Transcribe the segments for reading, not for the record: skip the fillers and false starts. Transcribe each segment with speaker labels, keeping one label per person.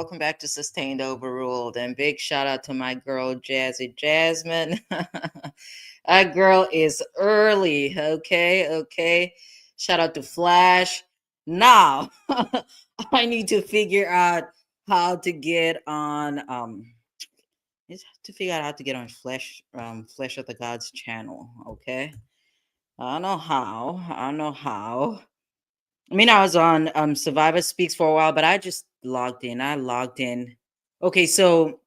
Speaker 1: welcome back to Sustained Overruled. And big shout out to my girl, Jazzy Jasmine. That girl is early. Okay. Shout out to Flash. Now, I need to figure out how to get on, Flesh of the Gods channel. Okay. I don't know how. I mean, I was on Survivor Speaks for a while, but I just logged in. Okay, so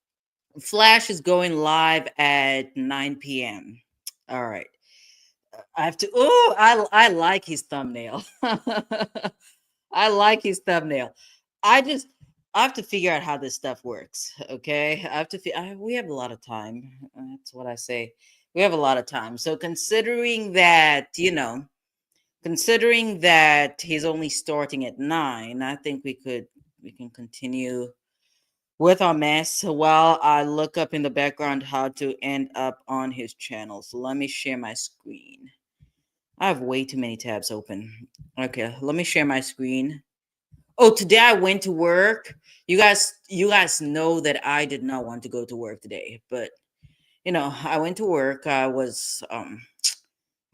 Speaker 1: Flash is going live at 9 p.m. All right. I have to. Oh, I like his thumbnail. I like his thumbnail. I just I have to figure out how this stuff works. Okay, I have to. We have a lot of time. That's what I say. We have a lot of time. So considering that he's only starting at 9, I think we can continue with our mess while I look up in the background how to end up on his channel. So let me share my screen. I have way too many tabs open. Okay, let me share my screen. Oh, today I went to work. You guys know that I did not want to go to work today, but I went to work. I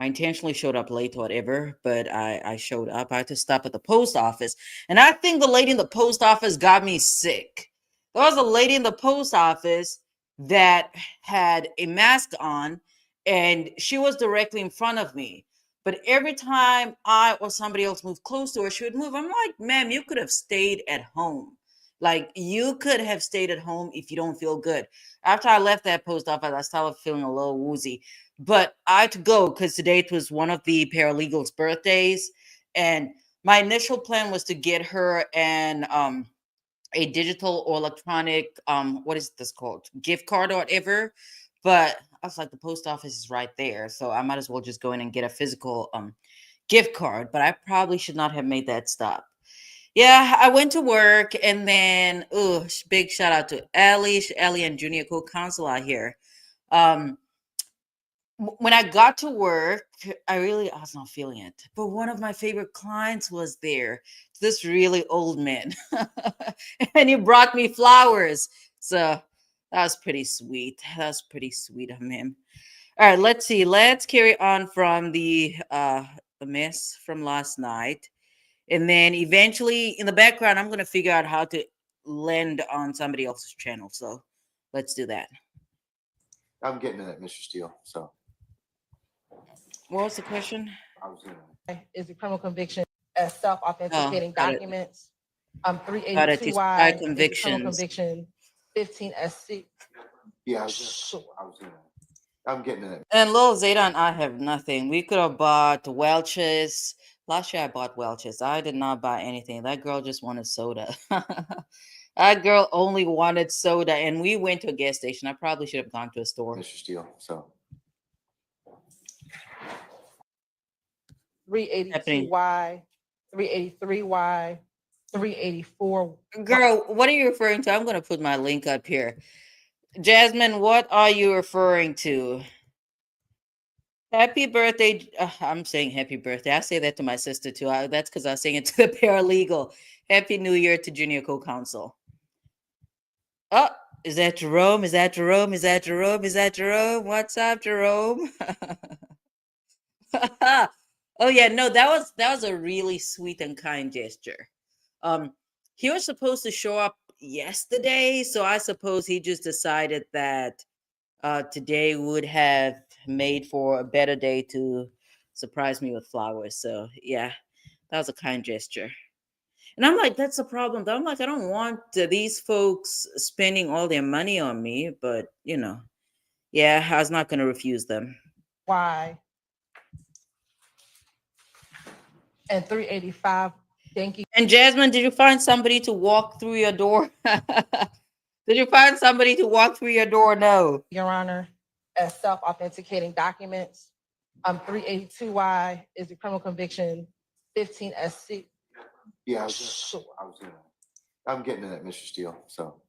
Speaker 1: intentionally showed up late, whatever, but I showed up. I had to stop at the post office. And I think the lady in the post office got me sick. There was a lady in the post office that had a mask on, and she was directly in front of me. But every time I or somebody else moved close to her, she would move. I'm like, ma'am, you could have stayed at home. Like, you could have stayed at home if you don't feel good. After I left that post office, I started feeling a little woozy. But I had to go because today it was one of the paralegals' birthdays. And my initial plan was to get her a digital or electronic, what is this called? Gift card or whatever. But I was like, the post office is right there. So I might as well just go in and get a physical gift card. But I probably should not have made that stop. Yeah, I went to work, and then big shout out to Ellie and Junior co-counsel out here. When I got to work, I was not feeling it. But one of my favorite clients was there. This really old man. And he brought me flowers. So that was pretty sweet. That's pretty sweet of him. All right, let's see. Let's carry on from the mess from last night. And then eventually in the background, I'm going to figure out how to land on somebody else's channel. So let's do that.
Speaker 2: I'm getting to that, Mr. Steele. So
Speaker 1: what was the question?
Speaker 3: Is the criminal conviction as self-authenticating documents? 382Y
Speaker 1: convictions.
Speaker 3: Criminal conviction 15 SC.
Speaker 2: Yeah, I'm getting it.
Speaker 1: And Lil Zeta and I have nothing. We could have bought Welch's. Last year I bought Welch's. I did not buy anything. That girl just wanted soda. That girl only wanted soda, and we went to a gas station. I probably should have gone to a store.
Speaker 2: Mr. Steele. So
Speaker 3: 382Y, 383Y, 384.
Speaker 1: Girl, what are you referring to? I'm going to put my link up here. Jasmine, what are you referring to? Happy birthday. I'm saying happy birthday. I say that to my sister too. That's because I was saying it to the paralegal. Happy New Year to Junior Co-Counsel. Oh, is that Jerome? Is that Jerome? Is that Jerome? Is that Jerome? What's up, Jerome? Oh yeah, no, that was a really sweet and kind gesture. He was supposed to show up yesterday, so I suppose he just decided that today would have made for a better day to surprise me with flowers. So yeah, that was a kind gesture. And I'm like, that's the problem. I'm like, I don't want these folks spending all their money on me, but yeah, I was not going to refuse them.
Speaker 3: Why? And 385. Thank you.
Speaker 1: And Jasmine, did you find somebody to walk through your door? Did you find somebody to walk through your door? No.
Speaker 3: Your Honor, as self-authenticating documents. 382Y is the criminal conviction 15 SC.
Speaker 2: yeah, I'm getting to that, Mr. Steele. So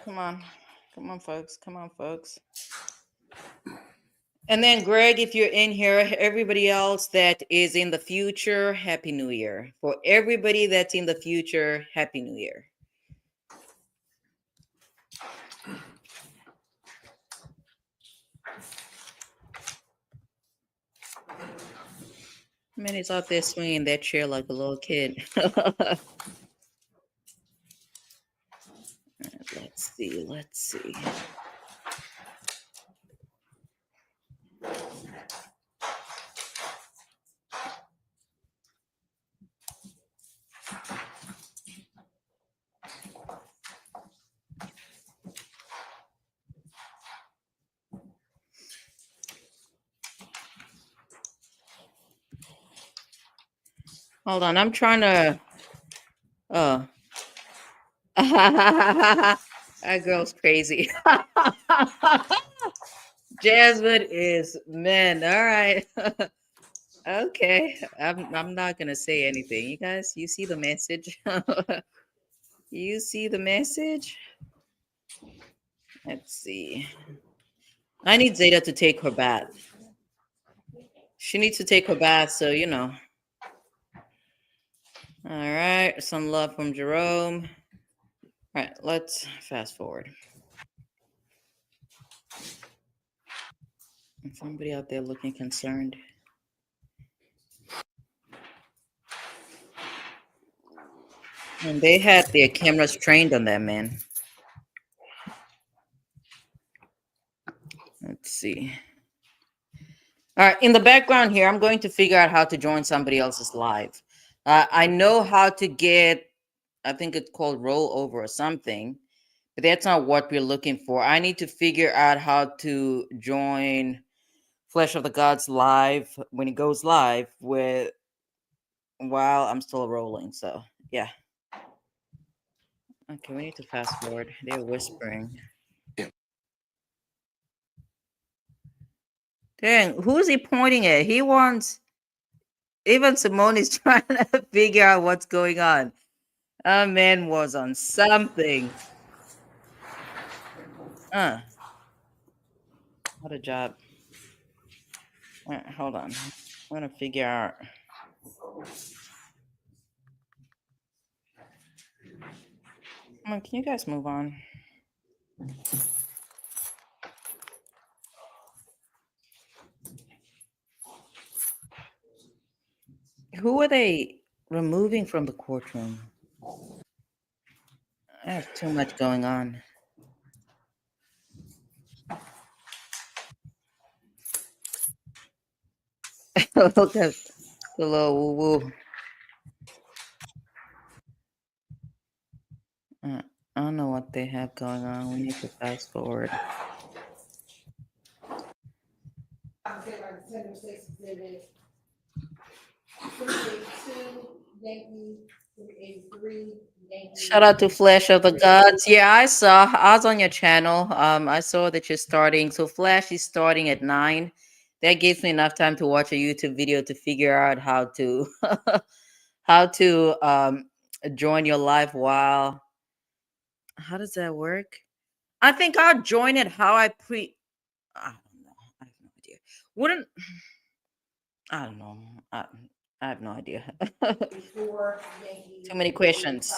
Speaker 1: come on, folks. Come on, folks. And then, Greg, if you're in here, everybody else that is in the future, Happy New Year. For everybody that's in the future, Happy New Year. Man, he's out there swinging that chair like a little kid. Let's see. Let's see. Hold on. I'm trying to. Oh. That girl's crazy. Jasmine is man. All right. Okay. I'm not gonna say anything. You guys, you see the message? You see the message? Let's see. I need Zeta to take her bath. She needs to take her bath, so you know. All right, some love from Jerome. All right, let's fast forward. Is somebody out there looking concerned? And they had their cameras trained on that man. Let's see. All right, in the background here, I'm going to figure out how to join somebody else's live. I know how to get, I think it's called rollover or something, but that's not what we're looking for. I need to figure out how to join Flesh of the Gods live when it goes live with while I'm still rolling. So yeah. Okay, we need to fast forward. They're whispering.
Speaker 2: Yeah.
Speaker 1: Dang, who is he pointing at? He wants even Simone is trying to figure out what's going on. Our man was on something. What a job. All right, hold on. I'm gonna figure out. Come on, can you guys move on? Who are they removing from the courtroom? I have too much going on. Look at the little woo woo. I don't know what they have going on. We need to fast forward. Shout out to Flash of the Gods. Yeah, I saw. I was on your channel. I saw that you're starting. So Flash is starting at 9. That gives me enough time to watch a YouTube video to figure out how to how to join your live while. How does that work? I think I'll join it. How I pre. I don't know. I have no idea. Wouldn't. I don't know. I have no idea. Too many questions.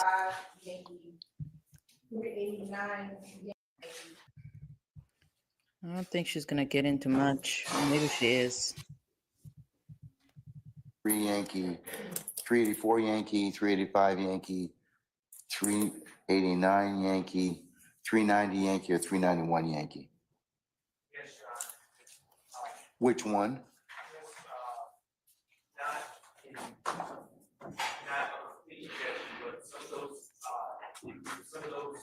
Speaker 1: I don't think she's gonna get into much. Or maybe she is.
Speaker 2: 3 Yankee, 384 Yankee, 385 Yankee, 389 Yankee, 390 Yankee, or 391 Yankee? Which one?
Speaker 4: Some of those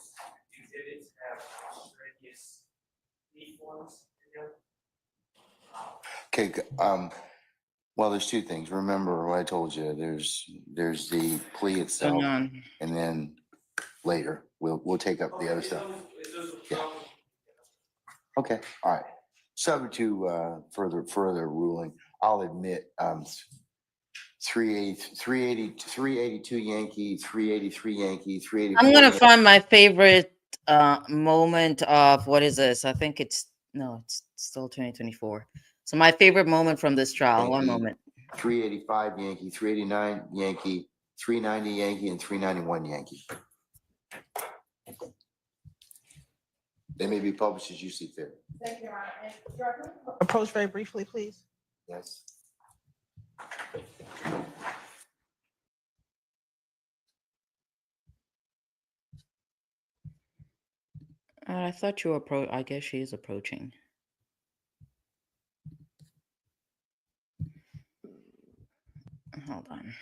Speaker 4: exhibits have strenuous need forms.
Speaker 2: Okay, well, there's two things. Remember what I told you. There's the plea itself,
Speaker 1: on.
Speaker 2: and then later we'll take up the other stuff. Yeah. Okay, all right. Subject to further ruling, I'll admit 382 Yankee, 383 Yankee, 384.
Speaker 1: I'm gonna find my favorite moment of what is this? I think it's no, it's still 2024. So my favorite moment from this trial. One
Speaker 2: Yankee.
Speaker 1: moment.
Speaker 2: 385 Yankee, 389 Yankee, 390 Yankee, and 391 Yankee. They may be published as you see fit.
Speaker 3: Thank you, Your Honor. And Director, approach very briefly, please.
Speaker 2: Yes.
Speaker 1: I thought you were I guess she is approaching. Hold on.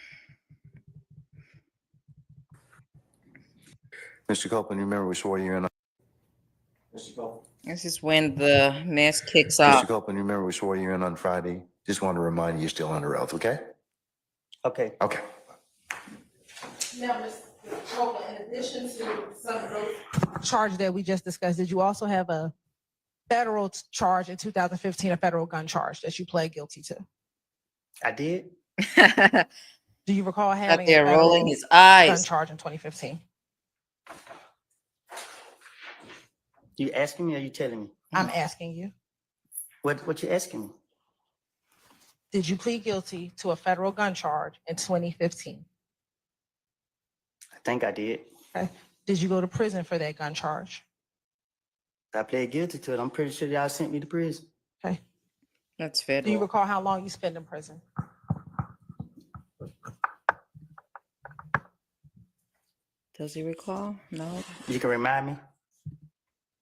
Speaker 2: Mr. Copeland, you remember we swore you in on. Mr. Copeland.
Speaker 1: This is when the mask kicks
Speaker 2: Mr.
Speaker 1: off.
Speaker 2: Copeland, you remember we swore you in on Friday? Just want to remind you, you're still under oath, okay?
Speaker 5: Okay.
Speaker 2: Okay.
Speaker 3: Now, Ms. Copeland, in addition to some of those charges that we just discussed, did you also have a federal charge in 2015, a federal gun charge that you pled guilty to?
Speaker 5: I did.
Speaker 3: Do you recall
Speaker 1: Out
Speaker 3: having a
Speaker 1: there rolling
Speaker 3: federal
Speaker 1: his
Speaker 3: gun
Speaker 1: eyes.
Speaker 3: charge in 2015?
Speaker 5: You asking me or you telling me?
Speaker 3: I'm asking you.
Speaker 5: What you asking me?
Speaker 3: Did you plead guilty to a federal gun charge in 2015?
Speaker 5: I think I did.
Speaker 3: Okay. Did you go to prison for that gun charge?
Speaker 5: I pled guilty to it. I'm pretty sure y'all sent me to prison.
Speaker 3: Okay.
Speaker 1: That's
Speaker 3: Do you
Speaker 1: federal.
Speaker 3: recall how long you spent in prison?
Speaker 1: Does he recall? No.
Speaker 5: You can remind me?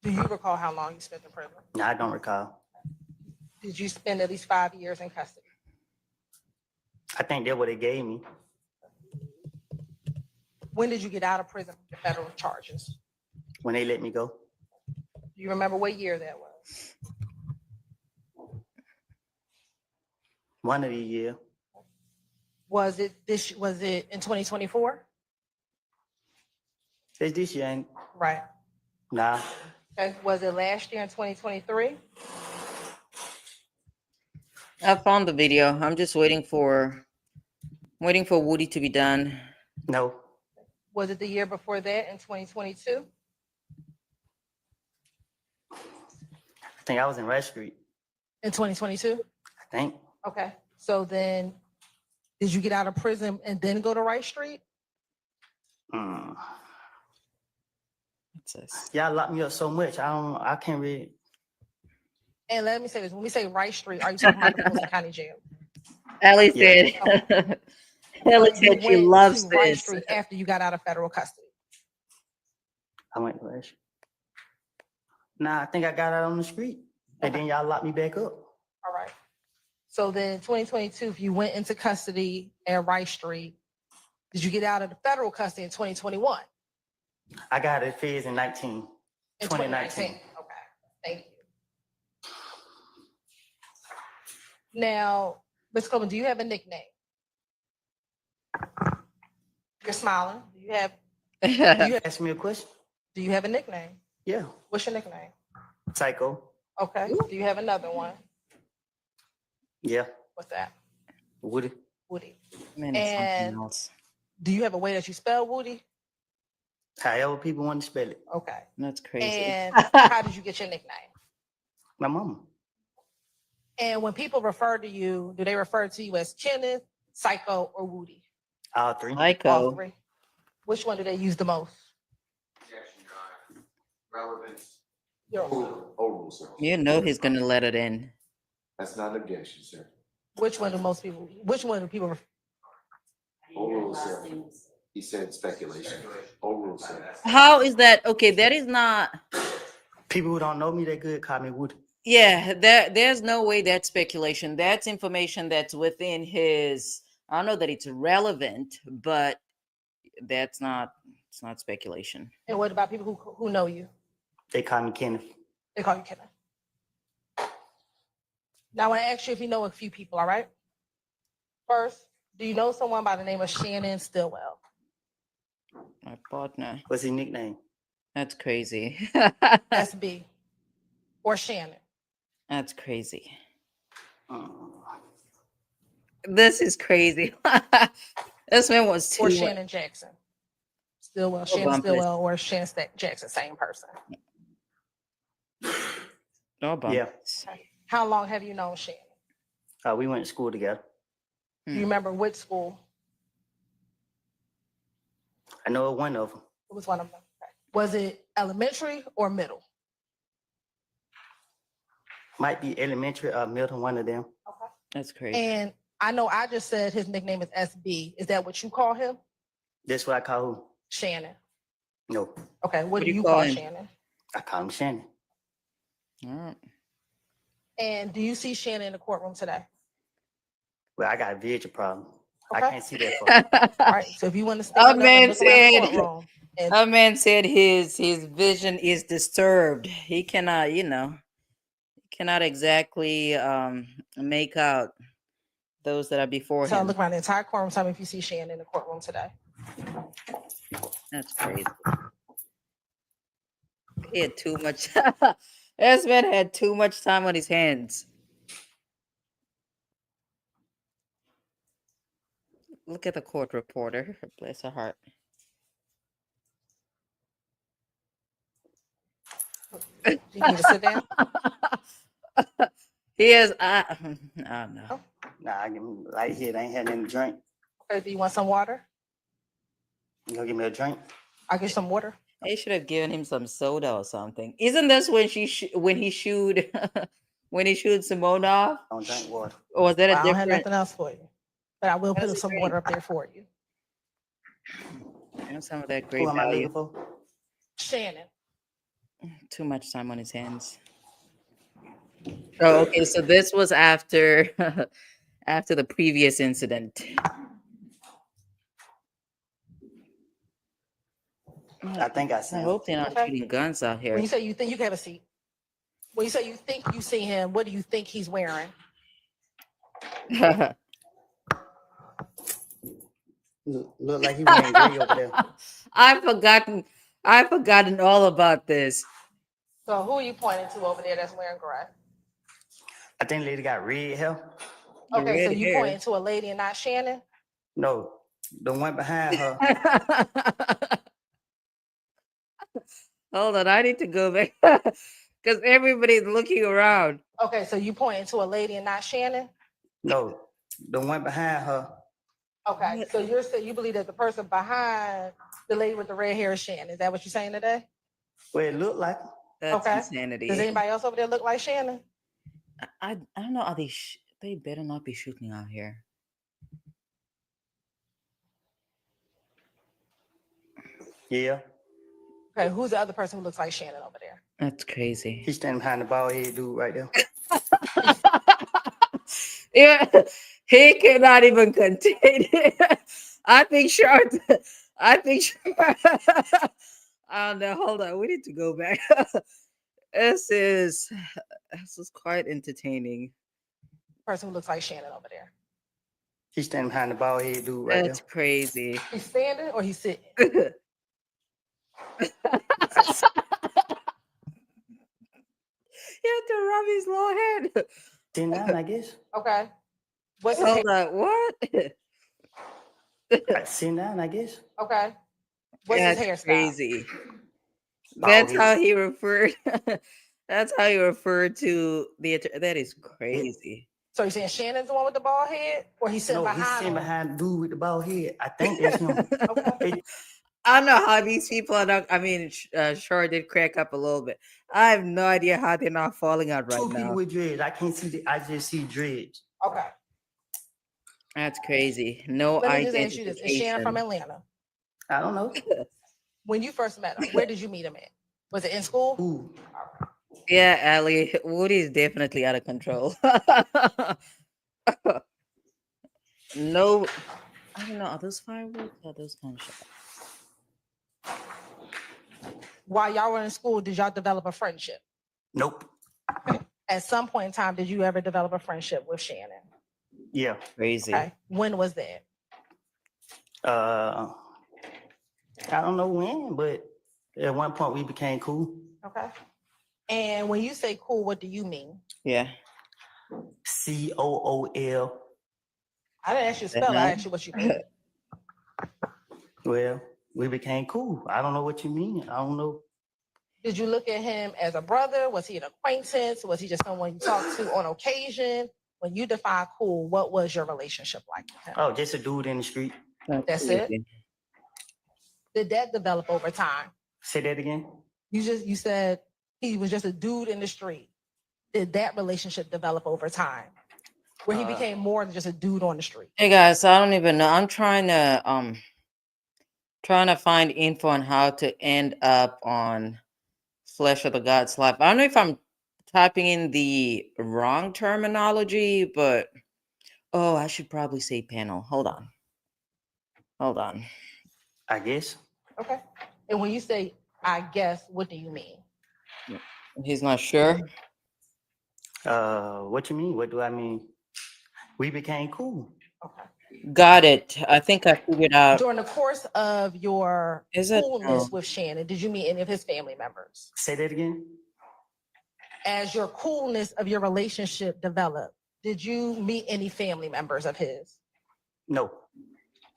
Speaker 3: Do you recall how long you spent in prison?
Speaker 5: No, I don't recall.
Speaker 3: Did you spend at least 5 years in custody?
Speaker 5: I think that's what they gave me.
Speaker 3: When did you get out of prison for the federal charges?
Speaker 5: When they let me go.
Speaker 3: Do you remember what year that was?
Speaker 5: One of the year.
Speaker 3: Was it in 2024?
Speaker 5: It's this year ain't.
Speaker 3: Right.
Speaker 5: Nah.
Speaker 3: Okay. Was it last year in 2023?
Speaker 1: I found the video. I'm just waiting for Woody to be done.
Speaker 5: No.
Speaker 3: Was it the year before that in 2022?
Speaker 5: I think I was in Red Street.
Speaker 3: In 2022?
Speaker 5: I think.
Speaker 3: Okay. So then, did you get out of prison and then go to Wright Street?
Speaker 5: Mm.
Speaker 1: What's this?
Speaker 5: Y'all locked me up so much. I can't read.
Speaker 3: And let me say this: when we say Wright Street, are you talking about the Fulton County Jail?
Speaker 1: Ellie
Speaker 5: Yeah.
Speaker 1: said. Ellie
Speaker 3: But you
Speaker 1: said she
Speaker 3: went
Speaker 1: loves
Speaker 3: to Wright
Speaker 1: this.
Speaker 3: Street after you got out of federal custody.
Speaker 5: I went to Red Street. Nah, I think I got out on the street. And then y'all locked me back up.
Speaker 3: All right. So then, in 2022, if you went into custody at Wright Street, did you get out of the federal custody in 2021?
Speaker 5: I got it feds in 19.
Speaker 3: In
Speaker 5: 2019.
Speaker 3: Okay. Thank you. Now, Ms. Coleman, do you have a nickname? You're smiling. Do you have
Speaker 5: Ask me a question?
Speaker 3: Do you have a nickname?
Speaker 5: Yeah.
Speaker 3: What's your nickname?
Speaker 5: Psycho.
Speaker 3: Okay. Do you have another one?
Speaker 5: Yeah.
Speaker 3: What's that?
Speaker 5: Woody.
Speaker 3: Woody.
Speaker 1: Man, it's something
Speaker 3: And-
Speaker 1: else.
Speaker 3: Do you have a way that you spell Woody?
Speaker 5: However people want to spell it.
Speaker 3: Okay.
Speaker 1: That's crazy.
Speaker 3: And how did you get your nickname?
Speaker 5: My mama.
Speaker 3: And when people refer to you, do they refer to you as Kenneth, Psycho, or Woody?
Speaker 5: All three.
Speaker 3: All
Speaker 1: Psycho.
Speaker 3: three. Which one do they use the most?
Speaker 2: Relevance.
Speaker 3: Your-
Speaker 2: Overrule, sir.
Speaker 1: You know he's gonna let it in.
Speaker 2: That's not an objection, sir.
Speaker 3: Which one do people refer?
Speaker 2: Overrule, sir. He said speculation. Overrule, sir.
Speaker 1: How is that? Okay, that is not.
Speaker 5: People who don't know me that good call me Woody.
Speaker 1: Yeah, there's no way that's speculation. That's information that's within his. I don't know that it's relevant, but that's not. It's not speculation.
Speaker 3: And what about people who know you?
Speaker 5: They call me Kenneth.
Speaker 3: They call you Kenneth. Now, I want to ask you if you know a few people, all right? First, do you know someone by the name of Shannon Stillwell?
Speaker 1: My partner.
Speaker 5: What's his nickname?
Speaker 1: That's crazy.
Speaker 3: That's B. Or Shannon.
Speaker 1: That's crazy.
Speaker 5: Mm.
Speaker 1: This is crazy. This man was too.
Speaker 3: Or Shannon Jackson. Stillwell, Shannon
Speaker 1: bump this.
Speaker 3: Stillwell, or Shannon Jackson, same person.
Speaker 1: No bump.
Speaker 5: Yeah.
Speaker 3: How long have you known Shannon?
Speaker 5: We went to school together.
Speaker 3: Do you remember which school?
Speaker 5: I know one of them.
Speaker 3: It was one of them. Okay. Was it elementary or middle?
Speaker 5: Might be elementary or middle, one of them.
Speaker 3: Okay.
Speaker 1: That's crazy.
Speaker 3: And I know I just said his nickname is SB. Is that what you call him?
Speaker 5: That's what I call who?
Speaker 3: Shannon.
Speaker 5: No,
Speaker 3: Okay. What do you
Speaker 1: call
Speaker 3: call
Speaker 1: him?
Speaker 3: Shannon?
Speaker 5: I call him Shannon.
Speaker 1: All right.
Speaker 3: And do you see Shannon in the courtroom today?
Speaker 5: Well, I got a vision problem. I
Speaker 3: Okay.
Speaker 5: can't see that far.
Speaker 3: All right. So if you want to stand
Speaker 1: A
Speaker 3: up and
Speaker 1: man
Speaker 3: look around the
Speaker 1: said,
Speaker 3: courtroom, and
Speaker 1: a man said his vision is disturbed. He cannot, cannot exactly make out those that are before
Speaker 3: so
Speaker 1: him.
Speaker 3: look around the entire courtroom, tell me if you see Shannon in the courtroom today.
Speaker 1: That's crazy. He had too much. This man had too much time on his hands. Look at the court reporter. Bless her heart.
Speaker 3: Do you need to sit down?
Speaker 1: He is. I don't know.
Speaker 5: Nah, I give him light here. They ain't had nothing to drink.
Speaker 3: Okay, do you want some water?
Speaker 5: You gonna give me a drink?
Speaker 3: I'll get some water.
Speaker 1: They should have given him some soda or something. Isn't this when when he shooed when he shooed Simonov?
Speaker 5: I don't drink water.
Speaker 1: Or was that a
Speaker 3: Well, I don't have
Speaker 1: different?
Speaker 3: nothing else for you, but I will
Speaker 1: What
Speaker 3: put
Speaker 1: does he
Speaker 3: some
Speaker 1: drink?
Speaker 3: water up there for you.
Speaker 1: And some of that
Speaker 5: Who
Speaker 1: great
Speaker 5: am I
Speaker 1: value.
Speaker 5: looking for?
Speaker 3: Shannon.
Speaker 1: Too much time on his hands. Oh, okay. So this was after after the previous incident.
Speaker 5: I think I see
Speaker 1: I
Speaker 5: him.
Speaker 1: hope they're not
Speaker 3: Okay.
Speaker 1: shooting guns out
Speaker 3: When
Speaker 1: here.
Speaker 3: you say you think, you can have a seat. When you say you think you see him, what do you think he's wearing?
Speaker 5: Look like he wearing gray over there.
Speaker 1: I've forgotten all about this.
Speaker 3: So who are you pointing to over there that's wearing gray?
Speaker 5: I think the lady got red hair.
Speaker 1: The
Speaker 3: Okay, so
Speaker 1: red
Speaker 3: you
Speaker 1: hair.
Speaker 3: pointing to a lady and not Shannon?
Speaker 5: No, the one behind her.
Speaker 1: Hold on, I need to go back because everybody's looking around.
Speaker 3: Okay, so you pointing to a lady and not Shannon?
Speaker 5: No, the one behind her.
Speaker 3: Okay,
Speaker 1: What?
Speaker 3: so you're saying you believe that the person behind the lady with the red hair is Shannon. Is that what you're saying today?
Speaker 5: Well, it looked like.
Speaker 1: That's
Speaker 3: Okay.
Speaker 1: insanity.
Speaker 3: Does anybody else over there look like Shannon?
Speaker 1: I don't know. Are they? They better not be shooting out here.
Speaker 5: Yeah,
Speaker 3: Okay, who's the other person who looks like Shannon over there?
Speaker 1: That's crazy.
Speaker 5: he's standing behind the bald head dude right there.
Speaker 1: Yeah, he cannot even contain it. I think short. I think. I don't know. Hold on. We need to go back. This is quite entertaining.
Speaker 3: Person who looks like Shannon over there.
Speaker 5: He's standing behind the bald head dude right
Speaker 1: That's crazy.
Speaker 3: He's standing or he's sitting?
Speaker 1: He had to rub his little head.
Speaker 5: there. Sitting down, I guess.
Speaker 3: Okay. What's his hair?
Speaker 1: Hold on. What?
Speaker 5: Sitting down, I guess.
Speaker 3: Okay. What's
Speaker 1: That's
Speaker 3: his hairstyle?
Speaker 1: crazy.
Speaker 5: Bald
Speaker 1: That's
Speaker 5: head.
Speaker 1: how he referred. That's how he referred to the. That is crazy.
Speaker 3: So you're saying Shannon's the one with the bald head, or he's sitting
Speaker 5: No, he's
Speaker 3: behind
Speaker 5: sitting
Speaker 3: him?
Speaker 5: behind the dude with the bald head. I think that's him.
Speaker 3: Okay.
Speaker 1: I don't know how these people are not. I mean, sure did crack up a little bit. I have no idea how they're not falling out right
Speaker 5: Two people
Speaker 1: now.
Speaker 5: with dreads. I can't see. I just see dreads.
Speaker 3: Okay.
Speaker 1: That's crazy. No
Speaker 3: Let me just ask you this: is Shannon from
Speaker 1: identification.
Speaker 3: Atlanta?
Speaker 5: I don't know.
Speaker 3: When you first met him, where did you meet him at? Was it in school?
Speaker 5: Ooh,
Speaker 1: Yeah, Ali, Woody's definitely out of control. No, I don't know. Are those fireworks or are those gunshots?
Speaker 3: While y'all were in school, did y'all develop a friendship?
Speaker 5: nope.
Speaker 3: At some point in time, did you ever develop a friendship with Shannon?
Speaker 5: Yeah.
Speaker 1: Crazy.
Speaker 3: Okay. When was that?
Speaker 5: I don't know when, but at one point we became cool.
Speaker 3: Okay. And when you say cool, what do you mean?
Speaker 1: Yeah.
Speaker 5: COOL.
Speaker 3: I didn't ask you to spell it. I asked you what you mean.
Speaker 5: Well, we became cool. I don't know what you mean. I don't know.
Speaker 3: Did you look at him as a brother? Was he an acquaintance? Was he just someone you talked to on occasion? when you define cool, what was your relationship like with him?
Speaker 5: Oh, just a dude in the street.
Speaker 3: That's it? Did that develop over time?
Speaker 5: Say that again.
Speaker 3: You said he was just a dude in the street. Did that relationship develop over time? Where he became more than just a dude on the street?
Speaker 1: Hey guys, I don't even know. I'm trying to find info on how to end up on Flesh of the Gods Live. I don't know if I'm typing in the wrong terminology, but oh, I should probably say panel. Hold on. Hold on.
Speaker 5: I guess.
Speaker 3: Okay. And when you say, I guess, what do you mean?
Speaker 1: He's not sure.
Speaker 5: What you mean? What do I mean? We became cool.
Speaker 3: Okay.
Speaker 1: Got it. I think I figured out.
Speaker 3: During the course of your
Speaker 1: Is it?
Speaker 3: coolness
Speaker 1: Oh.
Speaker 3: with Shannon, did you meet any of his family members?
Speaker 5: Say that again.
Speaker 3: As your coolness of your relationship developed, did you meet any family members of his?
Speaker 5: No,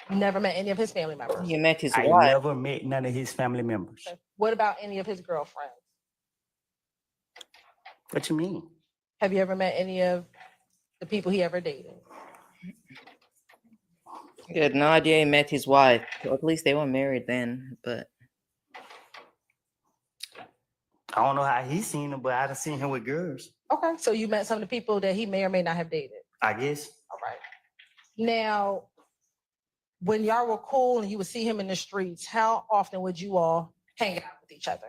Speaker 3: You never met any of his family members?
Speaker 1: You met his
Speaker 5: I
Speaker 1: wife.
Speaker 5: never met none of his family members.
Speaker 3: Okay. What about any of his girlfriends?
Speaker 5: What you mean?
Speaker 3: Have you ever met any of the people he ever dated?
Speaker 1: He had no idea he met his wife. Or at least they were married then, but
Speaker 5: I don't know how he seen him, but I done seen him with girls.
Speaker 3: Okay, so you met some of the people that he may or may not have dated.
Speaker 5: I guess.
Speaker 3: All right. Now, when y'all were cool and you would see him in the streets, how often would you all hang out with each other?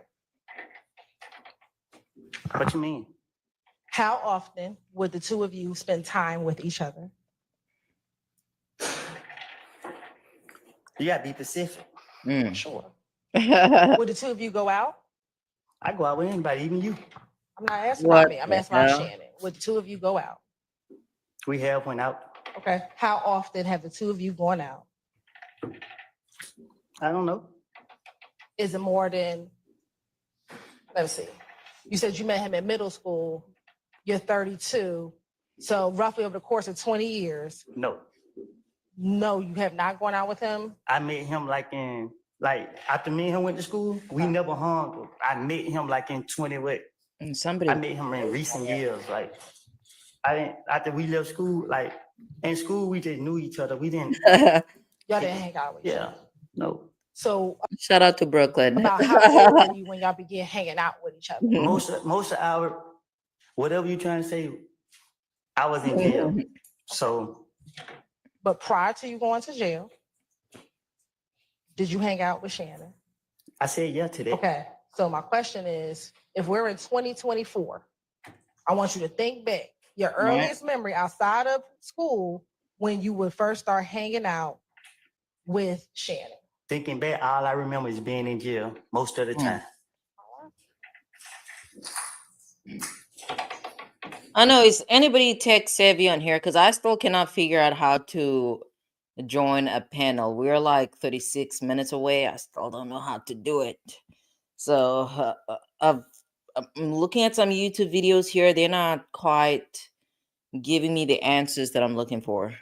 Speaker 5: What you mean?
Speaker 3: How often would the two of you spend time with each other?
Speaker 5: You gotta be specific.
Speaker 3: Sure.
Speaker 1: mm.
Speaker 3: Would the two of you go out?
Speaker 5: I go out with anybody, even you.
Speaker 3: I'm not asking
Speaker 1: What
Speaker 3: about me. I'm
Speaker 1: the
Speaker 3: asking about
Speaker 1: hell?
Speaker 3: Shannon. Would the two of you go out?
Speaker 5: We have went out.
Speaker 3: Okay. How often have the two of you gone out?
Speaker 5: I don't know.
Speaker 3: Is it more than, let me see. You said you met him in middle school. You're 32. So roughly over the course of 20 years,
Speaker 5: No.
Speaker 3: no, you have not gone out with him?
Speaker 5: I met him after me and him went to school, we never hung. I met him in 20 what?
Speaker 1: And somebody.
Speaker 5: I met him in recent years. After we left school, in school we just knew each other. We didn't.
Speaker 3: Y'all didn't hang out with each
Speaker 5: Yeah.
Speaker 3: other.
Speaker 5: No.
Speaker 3: So
Speaker 1: Shout out to Brooklyn.
Speaker 3: about how old were you when y'all began hanging out with each other?
Speaker 5: Most of our whatever you trying to say, I was in jail. So
Speaker 3: But prior to you going to jail, did you hang out with Shannon?
Speaker 5: I said yeah to that.
Speaker 3: Okay. So my question is, if we're in 2024, I want you to think back your earliest memory outside of school when you would first start hanging out with Shannon.
Speaker 5: Thinking back, all I remember is being in jail most of the time.
Speaker 1: I know, is anybody tech savvy on here? Because I still cannot figure out how to join a panel. We're like 36 minutes away. I still don't know how to do it. So I'm looking at some YouTube videos here. They're not quite giving me the answers that I'm looking for.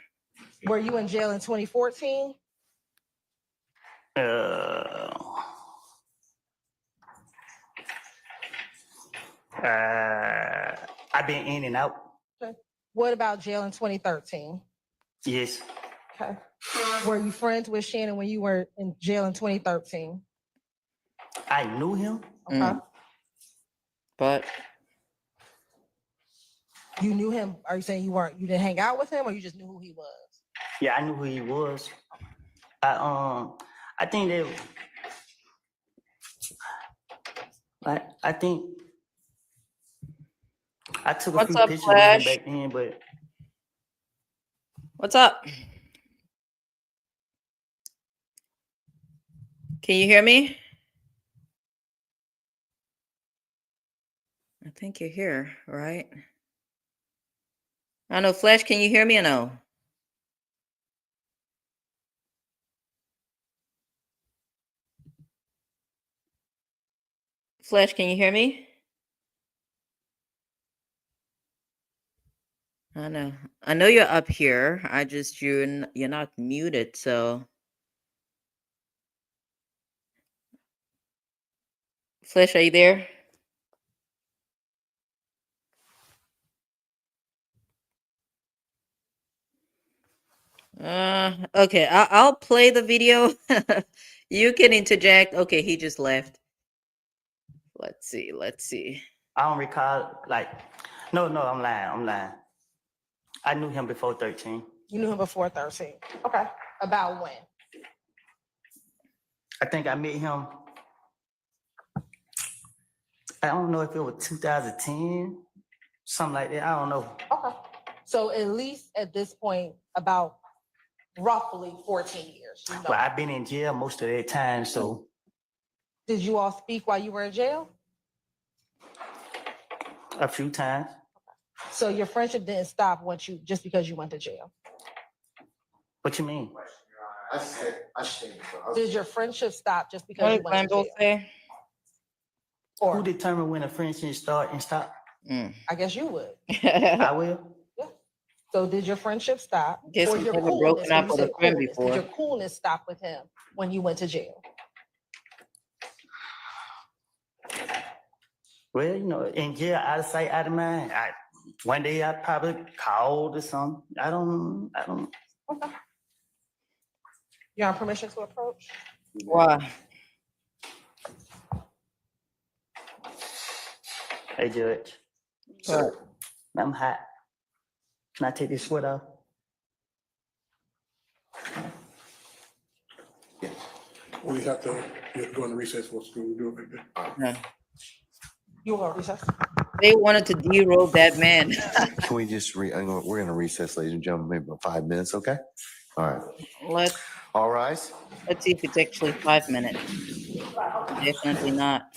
Speaker 3: Were you in jail in 2014?
Speaker 5: I've been in and out.
Speaker 3: Okay. What about jail in 2013?
Speaker 5: Yes.
Speaker 3: Okay. Were you friends with Shannon when you were in jail in 2013?
Speaker 5: I knew him.
Speaker 3: Okay.
Speaker 1: But
Speaker 3: You knew him. Are you saying you didn't hang out with him, or you just knew who he was?
Speaker 5: Yeah, I knew who he was. I think that I think I took a
Speaker 1: What's
Speaker 5: few
Speaker 1: up,
Speaker 5: pictures with him
Speaker 1: Flash?
Speaker 5: back then, but
Speaker 1: what's up? Can you hear me? I think you're here, right? I know, Flash, can you hear me or no? Flash, can you hear me? I know you're up here. You're not muted, so Flash, are you there? Okay, I'll play the video. You can interject. Okay, he just left. Let's see. Let's see.
Speaker 5: I don't recall, like, no, I'm lying. I knew him before 13.
Speaker 3: You knew him before 13. Okay. About when?
Speaker 5: I think I met him, I don't know if it was 2010, something like that. I don't know.
Speaker 3: Okay. So at least at this point, about roughly 14 years. You know.
Speaker 5: Well, I've been in jail most of that time, so
Speaker 3: Did you all speak while you were in jail?
Speaker 5: a few times.
Speaker 3: So your friendship didn't stop just because you went to jail.
Speaker 5: What you mean?
Speaker 3: Did your friendship stop just because
Speaker 1: What
Speaker 3: you
Speaker 1: did
Speaker 3: went to
Speaker 1: Glenville
Speaker 3: jail?
Speaker 1: say?
Speaker 5: Who
Speaker 3: Or
Speaker 5: determined when a friendship start and stop?
Speaker 1: Mm.
Speaker 3: I guess you would.
Speaker 5: I will.
Speaker 3: So did your friendship stop?
Speaker 1: Guess
Speaker 3: Or
Speaker 1: you've
Speaker 3: your
Speaker 1: never
Speaker 3: coolness,
Speaker 1: broken up
Speaker 3: when you
Speaker 1: with a
Speaker 3: say
Speaker 1: friend
Speaker 3: coolness,
Speaker 1: before.
Speaker 3: did your coolness stop with him when you went to jail?
Speaker 5: Well, you know, in jail, out of sight, out of mind. One day I probably called or something. I don't.
Speaker 3: Okay. You have permission to approach?
Speaker 1: Wow.
Speaker 5: Hey, Judge,
Speaker 1: What?
Speaker 5: I'm hot. Can I take this sweat off?
Speaker 6: We have to go into recess for school. We'll do it like that.
Speaker 1: No.
Speaker 3: You want recess?
Speaker 1: They wanted to derobe that man.
Speaker 2: Can we just we're gonna recess, ladies and gentlemen, maybe about 5 minutes, okay? All right.
Speaker 1: Let's
Speaker 2: All rise.
Speaker 1: see if it's actually 5 minutes. Definitely not.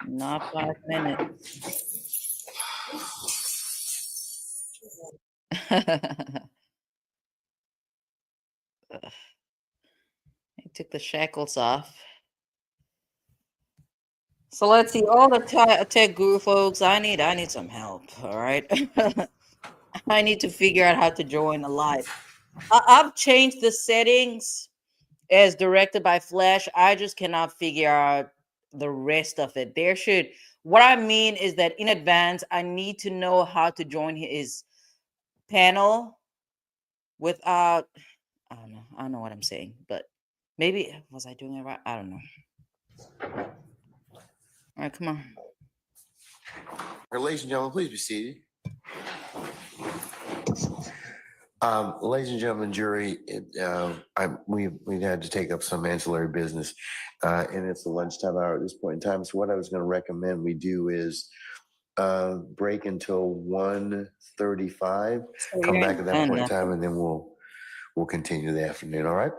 Speaker 1: Not 5 minutes. I took the shackles off. So let's see, all the tech guru folks. I need some help. All right, I need to figure out how to join the live. I've changed the settings as directed by Flash. I just cannot figure out the rest of it. What I mean is that in advance, I need to know how to join his panel without. I don't know. I don't know what I'm saying, but maybe was I doing it right? I don't know. All right, come on.
Speaker 2: Ladies and gentlemen, please be seated. Ladies and gentlemen, jury, we had to take up some ancillary business, and it's the lunchtime hour at this point in time. So what I was going to recommend we do is break until 1:35. Come back at that point in time, and then we'll continue the afternoon. All right.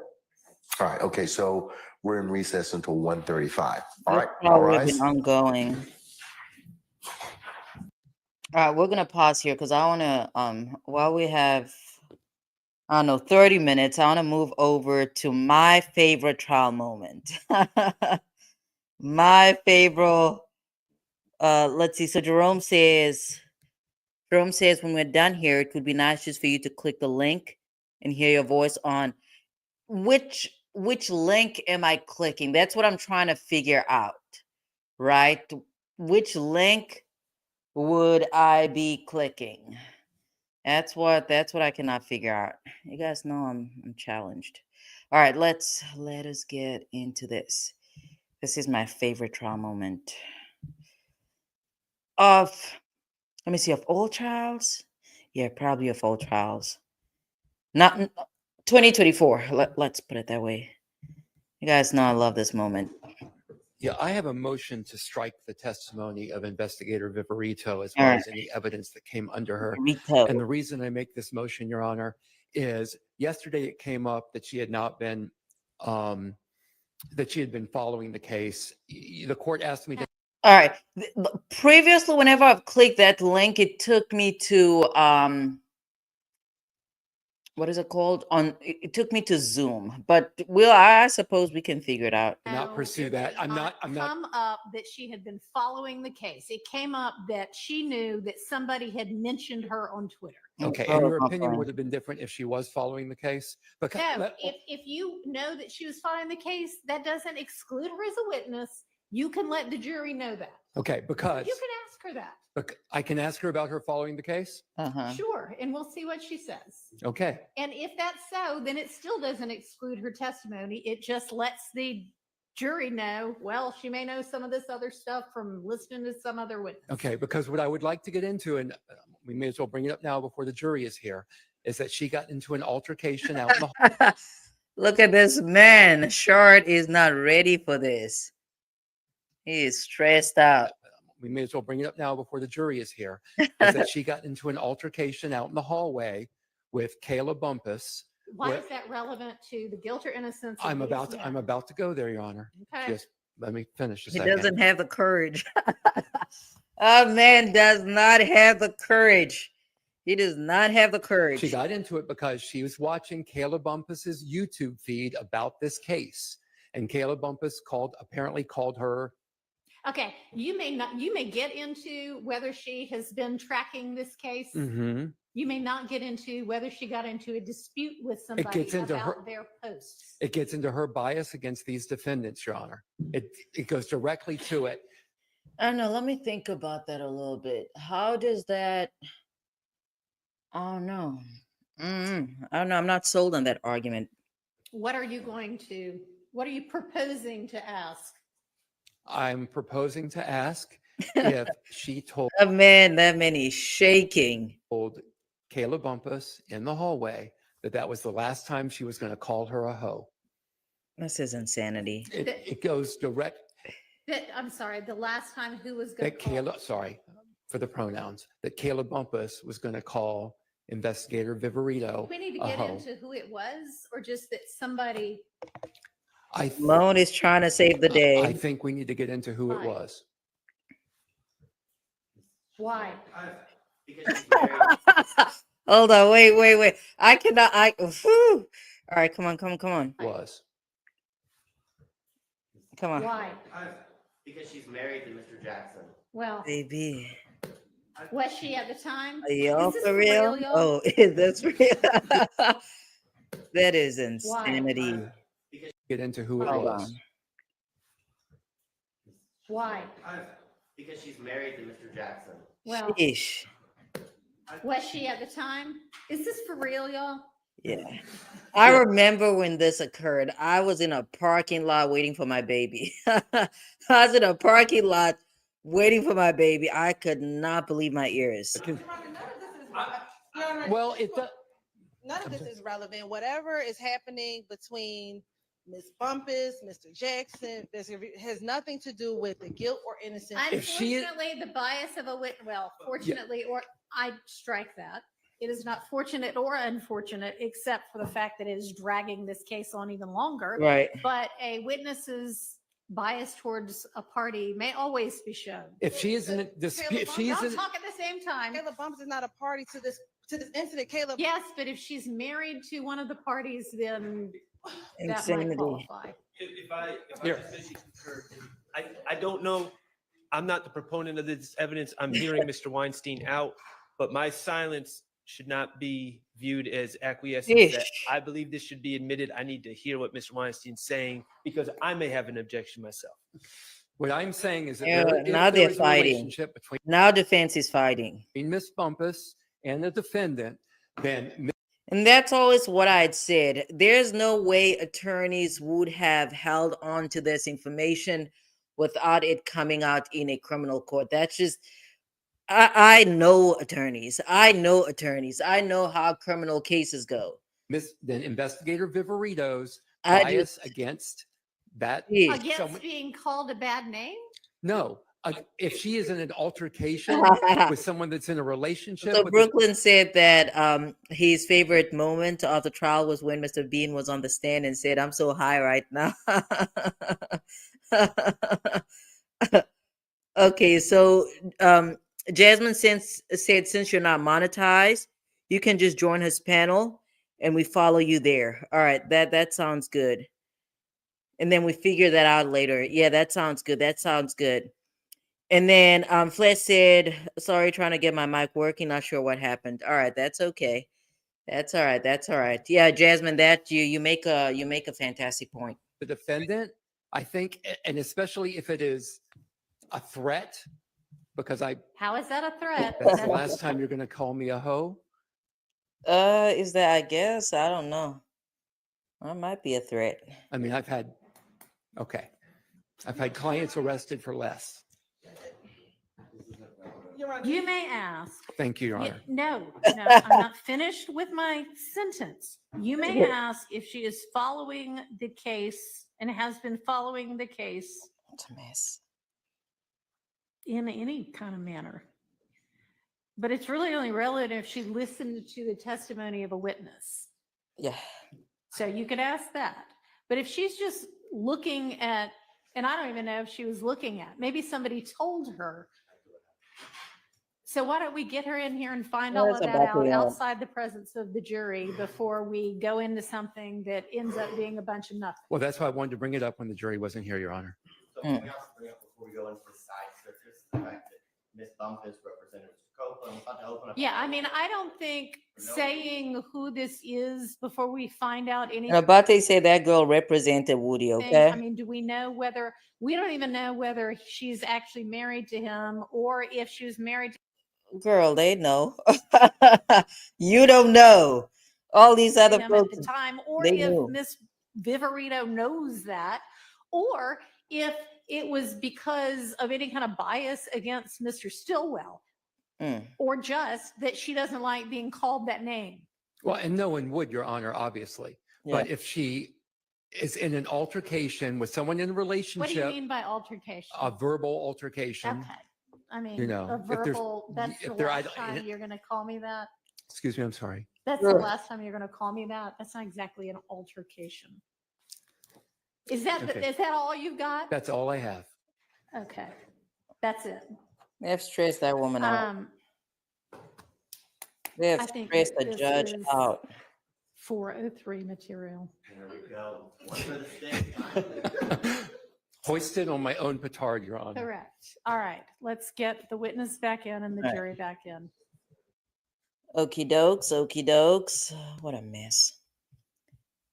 Speaker 2: All right. Okay. So we're in recess until 1:35. All right. All
Speaker 1: Probably
Speaker 2: right.
Speaker 1: been ongoing. All right, we're gonna pause here because I want to while we have, I don't know, 30 minutes, I want to move over to my favorite trial moment. My favorite. Let's see. So Jerome says when we're done here, it would be nice just for you to click the link and hear your voice on which link am I clicking? That's what I'm trying to figure out, right? Which link would I be clicking? That's what I cannot figure out. You guys know I'm challenged. All right, let us get into this. This is my favorite trial moment. Let me see, of all trials? Yeah, probably of all trials. Not 2024. Let's put it that way. You guys know I love this moment.
Speaker 7: Yeah, I have a motion to strike the testimony of Investigator Viverito as
Speaker 1: All
Speaker 7: well
Speaker 1: right.
Speaker 7: as any evidence that came under her.
Speaker 1: Rico.
Speaker 7: And the reason I make this motion, Your Honor, is yesterday it came up that she had not been, that she had been following the case. The court asked me to.
Speaker 1: All right. Previously, whenever I've clicked that link, it took me to what is it called? It took me to Zoom, but I suppose we can figure it out.
Speaker 7: Not pursue that. I'm not.
Speaker 8: Come up that she had been following the case. It came up that she knew that somebody had mentioned her on Twitter.
Speaker 7: Okay, and your opinion would have been different if she was following the case. Because
Speaker 8: No, if you know that she was following the case, that doesn't exclude her as a witness. You can let the jury know that.
Speaker 7: okay, because
Speaker 8: You can ask her that.
Speaker 7: I can ask her about her following the case?
Speaker 1: Uh-huh.
Speaker 8: Sure, and we'll see what she says.
Speaker 7: Okay.
Speaker 8: And if that's so, then it still doesn't exclude her testimony. It just lets the jury know, well, she may know some of this other stuff from listening to some other witness.
Speaker 7: Okay, because what I would like to get into, and we may as well bring it up now before the jury is here, is that she got into an altercation out in the
Speaker 1: Look at this man. Short is not ready for this. He is stressed out.
Speaker 7: we may as well bring it up now before the jury is here, is that she got into an altercation out in the hallway with Kayla Bumpus.
Speaker 8: Why
Speaker 7: Where-
Speaker 8: is that relevant to the guilt or innocence? of
Speaker 7: I'm
Speaker 8: these
Speaker 7: about
Speaker 8: men?
Speaker 7: to go there, Your Honor.
Speaker 8: Okay.
Speaker 7: Just let me finish a
Speaker 1: He
Speaker 7: second.
Speaker 1: doesn't have the courage. A man does not have the courage. He does not have the courage.
Speaker 7: She got into it because she was watching Kayla Bumpus's YouTube feed about this case. And Kayla Bumpus apparently called her.
Speaker 8: Okay, you may get into whether she has been tracking this case.
Speaker 7: Mhm.
Speaker 8: You may not get into whether she got into a dispute with somebody
Speaker 7: gets into
Speaker 8: about their posts.
Speaker 7: It gets into her bias against these defendants, Your Honor. It goes directly to it.
Speaker 1: I don't know. Let me think about that a little bit. How does that? Oh no. I don't know. I'm not sold on that argument.
Speaker 8: What are you proposing to ask?
Speaker 7: I'm proposing to ask if she told
Speaker 1: That man is shaking.
Speaker 7: Kayla Bumpus in the hallway that was the last time she was going to call her a hoe.
Speaker 1: This is insanity.
Speaker 7: It goes direct.
Speaker 8: I'm sorry, the last time who was going
Speaker 7: That
Speaker 8: to call?
Speaker 7: Kayla, sorry for the pronouns, that Kayla Bumpus was going to call Investigator Viverito
Speaker 8: We need to
Speaker 7: a
Speaker 8: get
Speaker 7: hoe.
Speaker 8: into who it was, or just that somebody.
Speaker 1: Moan is trying to save the
Speaker 7: I
Speaker 1: day.
Speaker 7: think we need to get into who it
Speaker 8: Why?
Speaker 7: was.
Speaker 8: Why?
Speaker 5: Because she's married.
Speaker 1: Hold on. Wait. I cannot. Whew. All right. Come on.
Speaker 7: Was.
Speaker 1: Come on.
Speaker 8: Why?
Speaker 5: Because she's married to Mr. Jackson.
Speaker 8: Well,
Speaker 1: Baby.
Speaker 8: was she at the time?
Speaker 1: Are y'all
Speaker 8: Is this
Speaker 1: for real?
Speaker 8: y'all?
Speaker 1: Oh, is this real? That is insanity.
Speaker 7: Get into who it
Speaker 1: Hold
Speaker 7: was.
Speaker 1: on.
Speaker 8: Why?
Speaker 5: Because she's married to Mr. Jackson.
Speaker 8: Well,
Speaker 1: Sheesh.
Speaker 8: was she at the time? Is this for real, y'all?
Speaker 1: Yeah. I remember when this occurred. I was in a parking lot waiting for my baby. I was in a parking lot waiting for my baby. I could not believe my ears.
Speaker 7: Well,
Speaker 3: None of this is relevant. Whatever is happening between Ms. Bumpus, Mr. Jackson, this has nothing to do with the guilt or innocence.
Speaker 7: If she is-
Speaker 8: Unfortunately, the bias of a witness, well, fortunately, or I strike that. It is not fortunate or unfortunate, except for the fact that it is dragging this case on even longer.
Speaker 1: Right.
Speaker 8: But a witness's bias towards a party may always be shown.
Speaker 7: if she is in a dispute, if she's
Speaker 8: Don't
Speaker 7: in,
Speaker 8: talk at the same time.
Speaker 3: Caleb Bumpus is not a party to this incident. Caleb.
Speaker 8: Yes, but if she's married to one of the parties, then that might
Speaker 1: Insanity.
Speaker 8: qualify.
Speaker 4: If I
Speaker 7: Here.
Speaker 4: just may concur, I don't know, I'm not the proponent of this evidence. I'm hearing Mr. Weinstein out, but my silence should not be viewed as acquiescence. That
Speaker 1: Ish.
Speaker 4: I believe this should be admitted. I need to hear what Mr. Weinstein's saying because I may have an objection myself.
Speaker 7: what I'm saying is that
Speaker 1: Yeah,
Speaker 7: if
Speaker 1: now
Speaker 7: there
Speaker 1: they're
Speaker 7: is a
Speaker 1: fighting.
Speaker 7: relationship between
Speaker 1: Now defense is fighting.
Speaker 7: Miss Bumpus and the defendant, then
Speaker 1: And that's always what I'd said. There's no way attorneys would have held on to this information without it coming out in a criminal court. That's just, I know attorneys. I know how criminal cases go.
Speaker 7: then Investigator Viverito's
Speaker 1: I do-
Speaker 7: bias against that.
Speaker 1: Ish.
Speaker 8: Against
Speaker 7: someone-
Speaker 8: being called a bad name?
Speaker 7: No, if she is in an altercation with someone that's in a relationship
Speaker 1: So
Speaker 7: with
Speaker 1: Brooklyn said that his favorite moment of the trial was when Mr. Bean was on the stand and said, "I'm so high right now." Okay, so Jasmine said since you're not monetized, you can just join his panel and we follow you there. All right, that sounds good. And then we figure that out later. Yeah, that sounds good. And then Flesh said, sorry, trying to get my mic working. Not sure what happened. All right, that's okay. That's all right. Yeah, Jasmine, that you make a fantastic point.
Speaker 7: the defendant, I think, and especially if it is a threat Because
Speaker 8: How is that a threat?
Speaker 7: that's the last time you're going to call me a hoe.
Speaker 1: Is that, I guess, I don't know. That might be a threat.
Speaker 7: I mean, I've had clients arrested for less.
Speaker 8: You may ask.
Speaker 7: Thank you, Your
Speaker 8: Yeah,
Speaker 7: Honor.
Speaker 8: no, I'm not finished with my sentence. You may ask if she is following the case and has been following the case
Speaker 1: It's a mess.
Speaker 8: in any kind of manner. But it's really only relevant if she listened to the testimony of a witness.
Speaker 1: Yeah.
Speaker 8: So you could ask that. But if she's just looking at, and I don't even know if she was looking at, maybe somebody told her. So why don't we get her in here and find all of
Speaker 1: That's
Speaker 8: that
Speaker 1: about
Speaker 8: out
Speaker 1: to,
Speaker 8: outside the presence of the jury before we go into something that ends up being a bunch of nothing?
Speaker 7: Well, that's why I wanted to bring it up when the jury wasn't here, Your Honor.
Speaker 9: So can we also bring up before we go into the side searches, the fact that Ms. Bumpus represented Mr. Copeland, I'm about to open up.
Speaker 8: Yeah, I mean, I don't think saying who this is before we find out anything.
Speaker 1: And Abate said that girl represented Woody, okay?
Speaker 8: I mean, do we know whether, we don't even know whether she's actually married to him or if she was married to
Speaker 1: Girl, they know. You don't know. All these other
Speaker 8: him at
Speaker 1: folks,
Speaker 8: the time, or
Speaker 1: they
Speaker 8: if
Speaker 1: knew.
Speaker 8: Miss Viverito knows that, or if it was because of any kind of bias against Mr. Stillwell, or just that she doesn't like being called that name.
Speaker 7: Well, and no one would, Your Honor, obviously.
Speaker 1: Yeah.
Speaker 7: But if she is in an altercation with someone in a
Speaker 8: What do you
Speaker 7: relationship,
Speaker 8: mean by altercation?
Speaker 7: a verbal altercation,
Speaker 8: Okay. I mean,
Speaker 7: you know,
Speaker 8: a
Speaker 7: if there's-
Speaker 8: verbal, that's
Speaker 7: if
Speaker 8: the
Speaker 7: there-
Speaker 8: last time you're going to call me that?
Speaker 7: excuse me, I'm sorry.
Speaker 8: That's the
Speaker 1: Sure.
Speaker 8: last time you're going to call me that? That's not exactly an altercation. Is that,
Speaker 7: Okay.
Speaker 8: is that all you've got?
Speaker 7: That's all I have.
Speaker 8: Okay, that's it.
Speaker 1: They've stressed that woman out. They have
Speaker 8: I think
Speaker 1: stressed the
Speaker 8: this
Speaker 1: judge
Speaker 8: is-
Speaker 1: out.
Speaker 8: 403 material.
Speaker 9: There we go. One for the stick.
Speaker 7: Hoisted on my own petard, Your Honor.
Speaker 8: Correct. All right, let's get the witness back in and the
Speaker 1: All right.
Speaker 8: jury back in.
Speaker 1: Okie dokes, okie dokes. What a mess.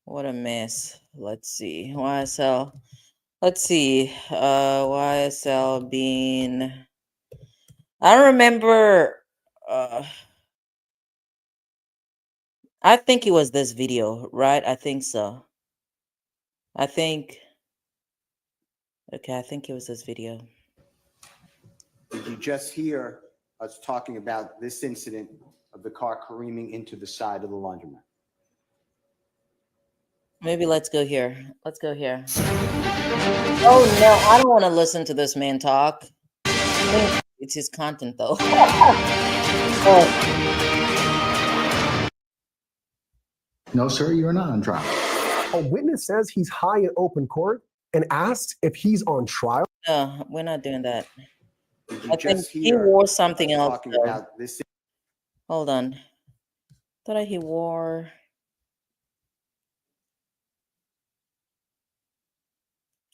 Speaker 1: What a mess. Let's see. YSL. Let's see. YSL being. I don't remember. I think it was this video, right? I think so. I think. Okay, I think it was this video.
Speaker 10: Did you just hear us talking about this incident of the car careening into the side of the laundromat?
Speaker 1: Maybe let's go here. Let's go here. Oh no, I don't want to listen to this man talk. I think it's his content though. Oh,
Speaker 11: No, sir, you're not on trial.
Speaker 12: A witness says he's high in open court and asks if he's on trial.
Speaker 1: no, we're not doing that.
Speaker 10: Did you
Speaker 1: I think
Speaker 10: just
Speaker 1: he
Speaker 10: hear
Speaker 1: wore something
Speaker 10: us
Speaker 1: else.
Speaker 10: talking
Speaker 1: Though.
Speaker 10: about this?
Speaker 1: Hold on. Thought he wore.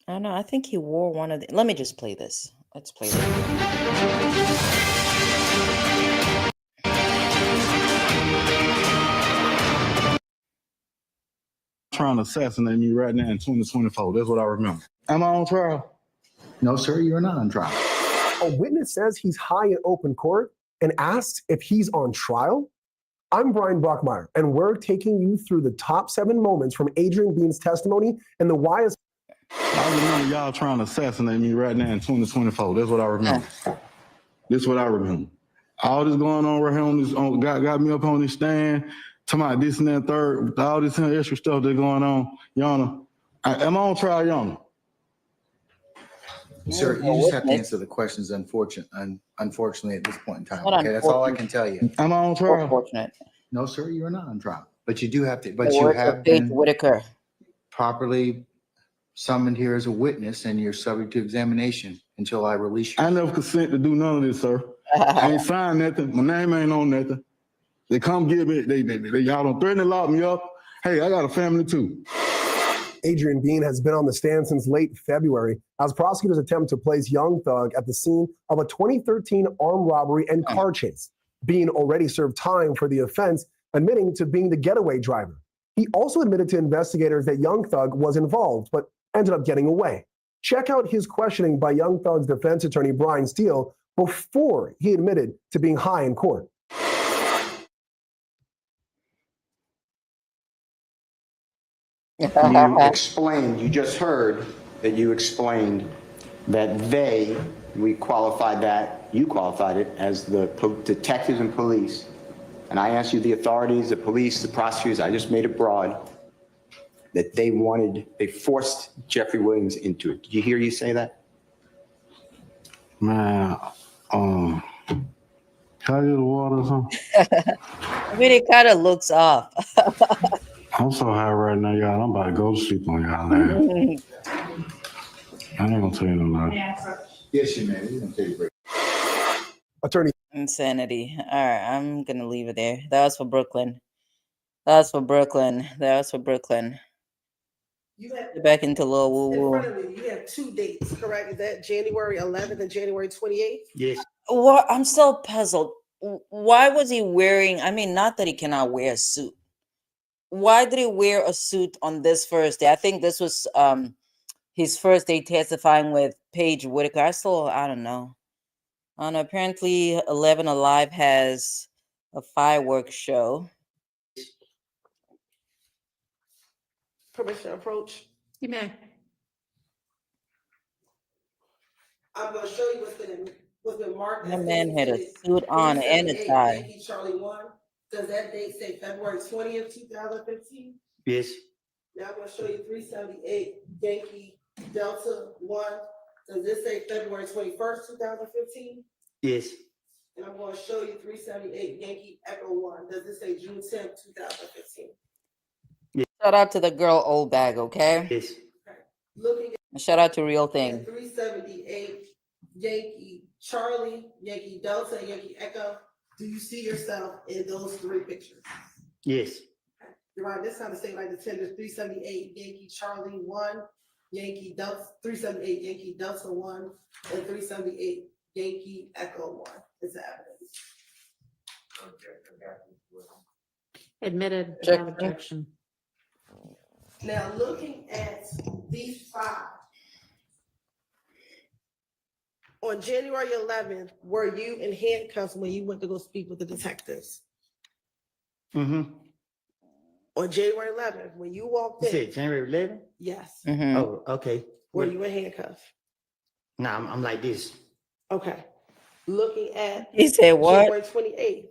Speaker 1: I don't know. I think he wore one of the. Let me just play this. Let's play this.
Speaker 11: Trying to assassinate me right now in 2024. That's what I remember. Am I on trial? No, sir, you're not on trial.
Speaker 12: A witness says he's high in open court and asks if he's on trial. I'm Brian Brockmeyer, and we're taking you through the top 7 moments from Adrian Bean's testimony and the YS.
Speaker 11: I remember y'all trying to assassinate me right now in 2024. That's what I remember. That's what I remember. All this going on right here on this, got me up on this stand, talking about this and that third, all this extra stuff that's going on. Yana, am I on trial, Yana?
Speaker 13: Sir, you just have to answer the questions, unfortunately, at this point in time.
Speaker 1: Not
Speaker 13: Okay, that's all I can tell you.
Speaker 11: Am I on trial?
Speaker 1: Unfortunate.
Speaker 13: No, sir, you are not on trial. But you do have to, but
Speaker 1: The
Speaker 13: you
Speaker 1: words of
Speaker 13: have
Speaker 1: Faith
Speaker 13: been
Speaker 1: Whitaker.
Speaker 13: properly summoned here as a witness, and you're subject to examination until I release you.
Speaker 11: I never consent to do none of this, sir. I ain't signed nothing. My name ain't on nothing. They come get me. They y'all don't threaten to lock me up. Hey, I got a family too.
Speaker 12: Adrian Bean has been on the stand since late February as prosecutors attempt to place Young Thug at the scene of a 2013 armed robbery and car chase. Bean already served time for the offense, admitting to being the getaway driver. He also admitted to investigators that Young Thug was involved, but ended up getting away. Check out his questioning by Young Thug's defense attorney, Brian Steele, before he admitted to being high in court.
Speaker 10: You just heard that you explained that you qualified it as the detectives and police. And I asked you the authorities, the police, the prosecutors, I just made it broad, that they forced Jeffrey Williams into it. Did you hear you say that?
Speaker 11: Man, can I get the water or something?
Speaker 1: I mean, it kind of looks off.
Speaker 11: I'm so high right now, y'all. I'm about to go to sleep on y'all now. I ain't gonna tell you no lie.
Speaker 10: Yes, you may. We're gonna take a break.
Speaker 12: Attorney.
Speaker 1: Insanity. All right, I'm gonna leave it there. That was for Brooklyn. That was for Brooklyn. That was for Brooklyn.
Speaker 3: You have
Speaker 1: Get back into little woo
Speaker 3: in
Speaker 1: woo.
Speaker 3: front of me, you have 2 dates, correct? Is that January 11th and January 28th?
Speaker 5: Yes.
Speaker 1: What? I'm still puzzled. Why was he wearing? I mean, not that he cannot wear a suit. Why did he wear a suit on this first day? I think this was his first day testifying with Paige Whitaker. I don't know. Apparently 11 Alive has a fireworks show.
Speaker 3: Permission to approach?
Speaker 8: You may.
Speaker 3: I'm gonna show you what's been marked.
Speaker 1: That
Speaker 3: as
Speaker 1: man had a
Speaker 3: dated
Speaker 1: suit on and a
Speaker 3: 378
Speaker 1: tie.
Speaker 3: Yankee Charlie 1. Does that date say February 20th, 2015?
Speaker 5: Yes.
Speaker 3: Now I'm gonna show you 378 Yankee Delta 1. Does this say February 21st, 2015?
Speaker 5: Yes.
Speaker 3: And I'm gonna show you 378 Yankee Echo 1. Does this say June 10th, 2015?
Speaker 1: Shout out to the girl Old Bag, okay?
Speaker 5: Yes.
Speaker 3: Looking
Speaker 1: Shout out to Real
Speaker 3: at
Speaker 1: Thing.
Speaker 3: 378 Yankee Charlie, Yankee Delta, Yankee Echo, do you see yourself in those 3 pictures?
Speaker 5: Yes.
Speaker 3: You're right, this kind of say like the tender 378 Yankee Charlie 1, Yankee Delta, 378 Yankee Delta 1, and 378 Yankee Echo 1 is the evidence.
Speaker 8: Admitted
Speaker 1: Check.
Speaker 8: without objection.
Speaker 3: Now, looking at these 5, on January 11th, were you in handcuffs when you went to go speak with the detectives?
Speaker 5: Mm-hmm.
Speaker 3: On January 11th, when you walked
Speaker 5: You
Speaker 3: in?
Speaker 5: said January 11th?
Speaker 3: Yes.
Speaker 1: Mhm.
Speaker 5: Oh, okay.
Speaker 3: Were you in handcuffs?
Speaker 5: Nah, I'm like this.
Speaker 3: Okay. Looking at
Speaker 1: He said what?
Speaker 3: January 28th,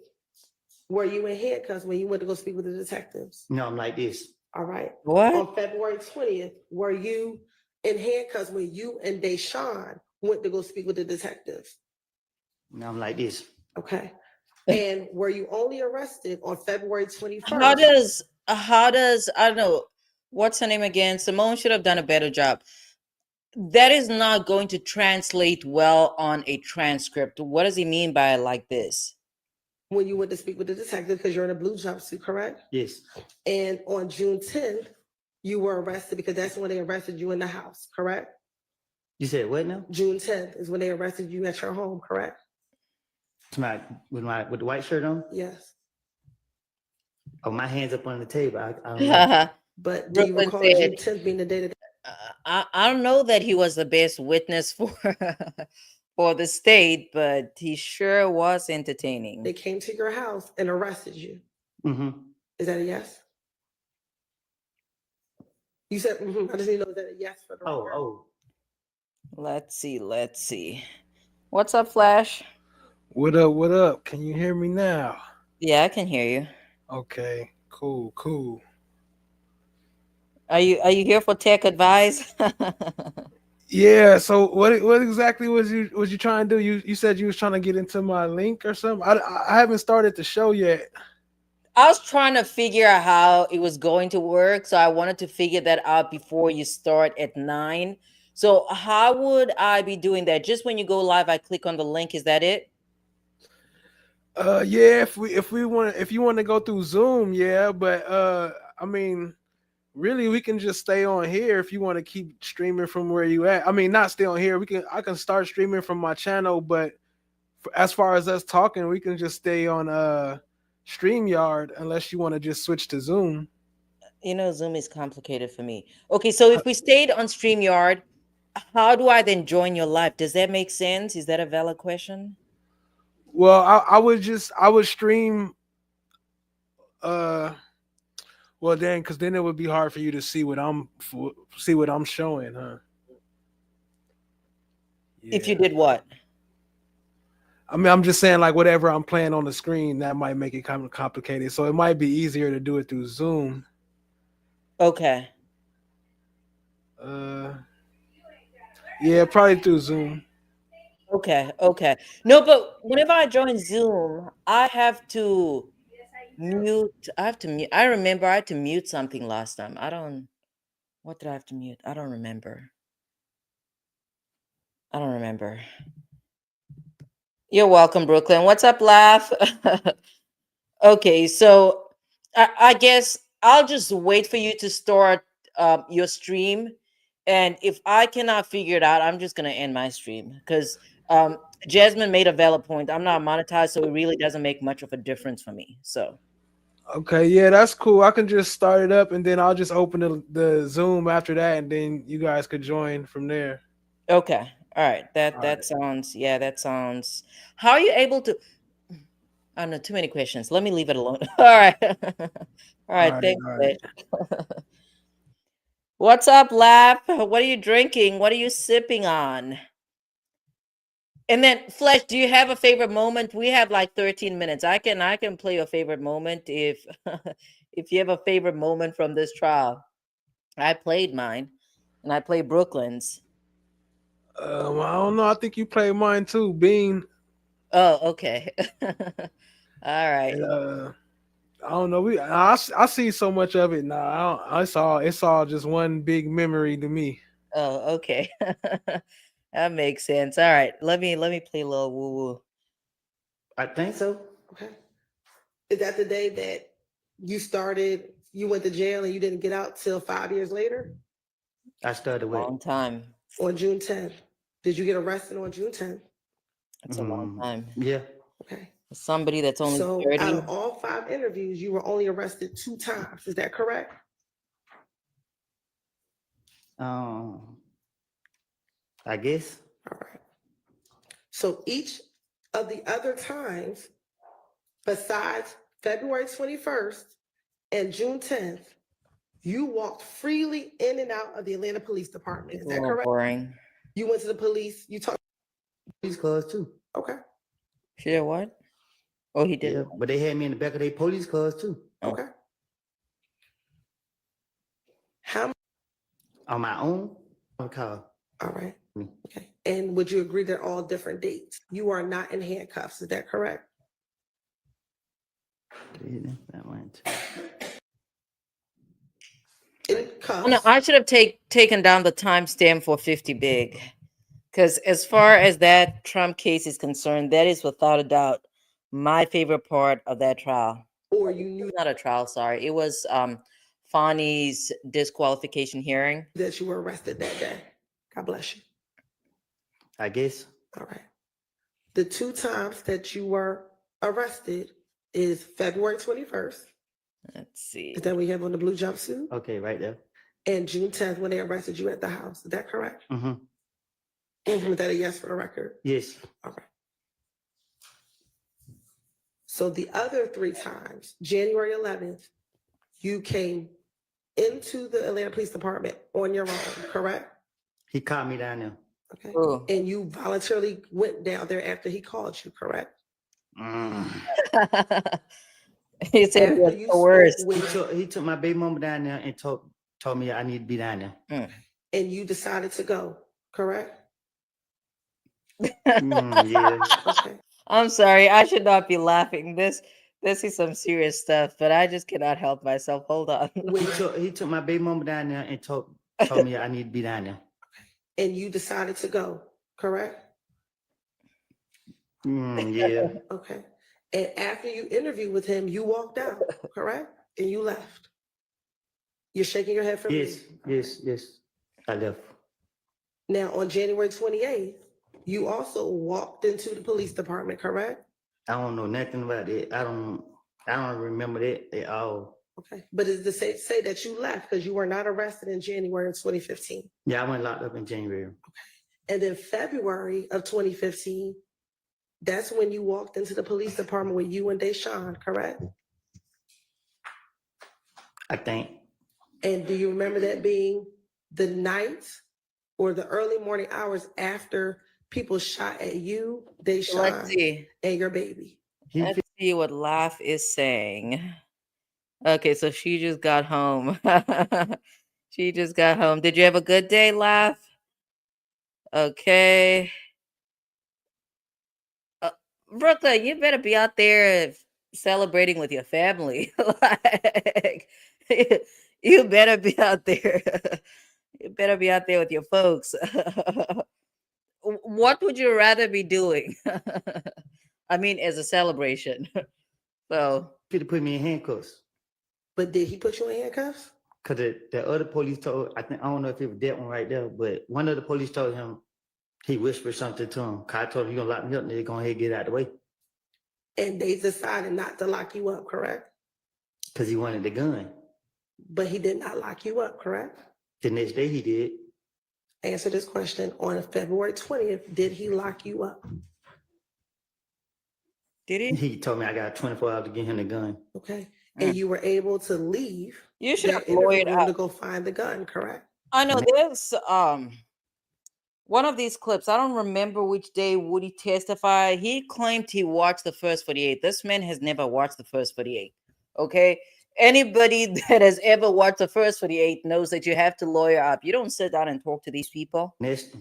Speaker 3: were you in handcuffs when you went to go speak with the detectives?
Speaker 5: No, I'm like this.
Speaker 3: All right.
Speaker 1: What?
Speaker 3: On February 20th, were you in handcuffs when you and Deshaun went to go speak with the detectives?
Speaker 5: No, I'm like this.
Speaker 3: Okay. And were you only arrested on February 21st?
Speaker 1: How does I don't know what's her name again? Simone should have done a better job. That is not going to translate well on a transcript. What does he mean by it like this?
Speaker 3: When you went to speak with the detective, because you're in a blue jumpsuit, correct?
Speaker 5: Yes.
Speaker 3: And on June 10th, you were arrested because that's when they arrested you in the house, correct?
Speaker 5: You said what now?
Speaker 3: June 10th is when they arrested you at your home, correct?
Speaker 5: With the white shirt on?
Speaker 3: Yes.
Speaker 5: Oh, my hands up on the table. I don't know.
Speaker 3: But do you
Speaker 1: Brooklyn
Speaker 3: recall
Speaker 1: said,
Speaker 3: June 10th being the day that
Speaker 1: I don't know that he was the best witness for for the state, but he sure was entertaining.
Speaker 3: they came to your house and arrested you?
Speaker 5: Mm-hmm.
Speaker 3: Is that a yes? You said, I just need to know, is that a yes for the record?
Speaker 5: Oh.
Speaker 1: Let's see. What's up, Flash?
Speaker 14: What up? What up? Can you hear me now?
Speaker 1: Yeah, I can hear you.
Speaker 14: Okay, cool.
Speaker 1: Are you here for tech advice?
Speaker 14: Yeah. So what exactly was you trying to do? You said you was trying to get into my link or something. I haven't started the show yet.
Speaker 1: I was trying to figure out how it was going to work, so I wanted to figure that out before you start at 9. So how would I be doing that? Just when you go live, I click on the link. Is that it?
Speaker 14: Yeah. If you want to go through Zoom, yeah. But I mean, really, we can just stay on here if you want to keep streaming from where you at. I mean, not stay on here. I can start streaming from my channel, but as far as us talking, we can just stay on StreamYard unless you want to just switch to Zoom.
Speaker 1: You know, Zoom is complicated for me. Okay, so if we stayed on StreamYard, how do I then join your live? Does that make sense? Is that a valid question?
Speaker 14: Well, I would stream. Well, then, because then it would be hard for you to see what I'm showing, huh?
Speaker 1: If you did what?
Speaker 14: I mean, I'm just saying, like, whatever I'm playing on the screen, that might make it kind of complicated. So it might be easier to do it through Zoom.
Speaker 1: Okay.
Speaker 14: Yeah, probably through Zoom.
Speaker 1: Okay. Okay. No, but whenever I join Zoom, I have to mute. I have to mute. I remember I had to mute something last time. What did I have to mute? I don't remember. You're welcome, Brooklyn. What's up, Laugh? Okay, so I guess I'll just wait for you to start your stream, and if I cannot figure it out, I'm just gonna end my stream because Jasmine made a valid point. I'm not monetized, so it really doesn't make much of a difference for me. So
Speaker 14: Okay, yeah, that's cool. I can just start it up and then I'll just open the Zoom after that, and then you guys could join from there.
Speaker 1: okay, all right, that sounds. How are you able to? I don't know, too many questions. Let me leave it alone. All right, all right, thanks.
Speaker 14: All right.
Speaker 1: What's up, Lap? What are you drinking? What are you sipping on? And then, Flesh, do you have a favorite moment? We have like 13 minutes. I can play your favorite moment if if you have a favorite moment from this trial. I played mine, and I played Brooklyn's.
Speaker 14: I don't know. I think you played mine too, Bean.
Speaker 1: Oh, okay. All right.
Speaker 14: And, I don't know. I see so much of it now. It's all just one big memory to me.
Speaker 1: Oh, okay. That makes sense. All right. Let me play a little woo woo.
Speaker 5: I think so.
Speaker 15: Okay. Is that the day that you went to jail and you didn't get out till 5 years later?
Speaker 5: I started with
Speaker 1: Long time.
Speaker 15: On June 10th. Did you get arrested on June 10th?
Speaker 1: That's a long time.
Speaker 5: Yeah.
Speaker 15: Okay.
Speaker 1: Somebody that's only
Speaker 15: So
Speaker 1: 30.
Speaker 15: out of all 5 interviews, you were only arrested 2 times. Is that correct?
Speaker 5: I guess.
Speaker 15: All right. So each of the other times, besides February 21st and June 10th, you walked freely in and out of the Atlanta Police Department. Is that correct?
Speaker 1: Boring.
Speaker 15: You went to the police. You talked
Speaker 5: police cars too.
Speaker 15: Okay.
Speaker 1: She did what? Oh, he did.
Speaker 5: Yeah, but they had me in the back of their police cars too.
Speaker 15: Okay. How
Speaker 5: on my own car.
Speaker 15: All right. Okay. And would you agree that all different dates? You are not in handcuffs. Is that correct?
Speaker 5: That went.
Speaker 15: In cuffs.
Speaker 1: No, I should have taken down the timestamp for 50 Big. Because as far as that Trump case is concerned, that is without a doubt my favorite part of that trial.
Speaker 15: Or you knew
Speaker 1: not a trial, sorry. It was Fani's disqualification hearing.
Speaker 15: That you were arrested that day. God bless you.
Speaker 5: I guess.
Speaker 15: All right. The 2 times that you were arrested is February 21st.
Speaker 1: Let's see.
Speaker 15: Is that what you have on the blue jumpsuit?
Speaker 5: Okay, right there.
Speaker 15: And June 10th when they arrested you at the house. Is that correct?
Speaker 5: Mm-hmm.
Speaker 15: Is that a yes for the record?
Speaker 5: Yes.
Speaker 15: All right. So the other 3 times, January 11th, you came into the Atlanta Police Department on your own, correct?
Speaker 5: He called me down there.
Speaker 15: Okay.
Speaker 1: Ooh.
Speaker 15: And you voluntarily went down there after he called you, correct?
Speaker 1: He said it was the worst.
Speaker 5: He took my baby mama down there and told me I need to be down there.
Speaker 15: And you decided to go, correct?
Speaker 5: Yeah.
Speaker 15: Okay.
Speaker 1: I'm sorry. I should not be laughing. This is some serious stuff, but I just cannot help myself. Hold on.
Speaker 5: He took my baby mama down there and told me I need to be down there.
Speaker 15: And you decided to go, correct?
Speaker 5: Yeah.
Speaker 15: Okay. And after you interviewed with him, you walked out, correct? And you left. You're shaking your head for me.
Speaker 5: Yes. I left.
Speaker 15: Now, on January 28th, you also walked into the police department, correct?
Speaker 5: I don't know nothing about it. I don't remember that at all.
Speaker 15: Okay, but is the say that you left because you were not arrested in January of 2015?
Speaker 5: Yeah, I went locked up in January.
Speaker 15: And in February of 2015, that's when you walked into the police department with you and Deshaun, correct?
Speaker 5: I think.
Speaker 15: And do you remember that being the night or the early morning hours after people shot at you,
Speaker 1: Let's
Speaker 15: Deshaun,
Speaker 1: see.
Speaker 15: and your baby?
Speaker 1: Let's see what Laugh is saying. Okay, so she just got home. She just got home. Did you have a good day, Laugh? Okay. Brooklyn, you better be out there celebrating with your family. Like, you better be out there. You better be out there with your folks. What would you rather be doing? I mean, as a celebration. So,
Speaker 5: Could have put me in handcuffs.
Speaker 15: But did he put you in handcuffs?
Speaker 5: Cause the other police told, I don't know if it was that one right there, but one of the police told him, he whispered something to him. Cause I told him, you gonna lock me up, nigga, go ahead and get out of the way.
Speaker 15: And they decided not to lock you up, correct?
Speaker 5: Cause he wanted the gun.
Speaker 15: But he did not lock you up, correct?
Speaker 5: The next day he did.
Speaker 15: Answer this question. On February 20th, did he lock you up?
Speaker 1: did he?
Speaker 5: He told me I got 24 hours to get him the gun.
Speaker 15: Okay. And you were able to leave
Speaker 1: You should
Speaker 15: that
Speaker 1: have lawyered
Speaker 15: interview room
Speaker 1: up.
Speaker 15: to go find the gun, correct?
Speaker 1: I know there's one of these clips. I don't remember which day Woody testified. He claimed he watched the first 48. This man has never watched the first 48. Okay. Anybody that has ever watched the first 48 knows that you have to lawyer up. You don't sit down and talk to these people.
Speaker 5: Next.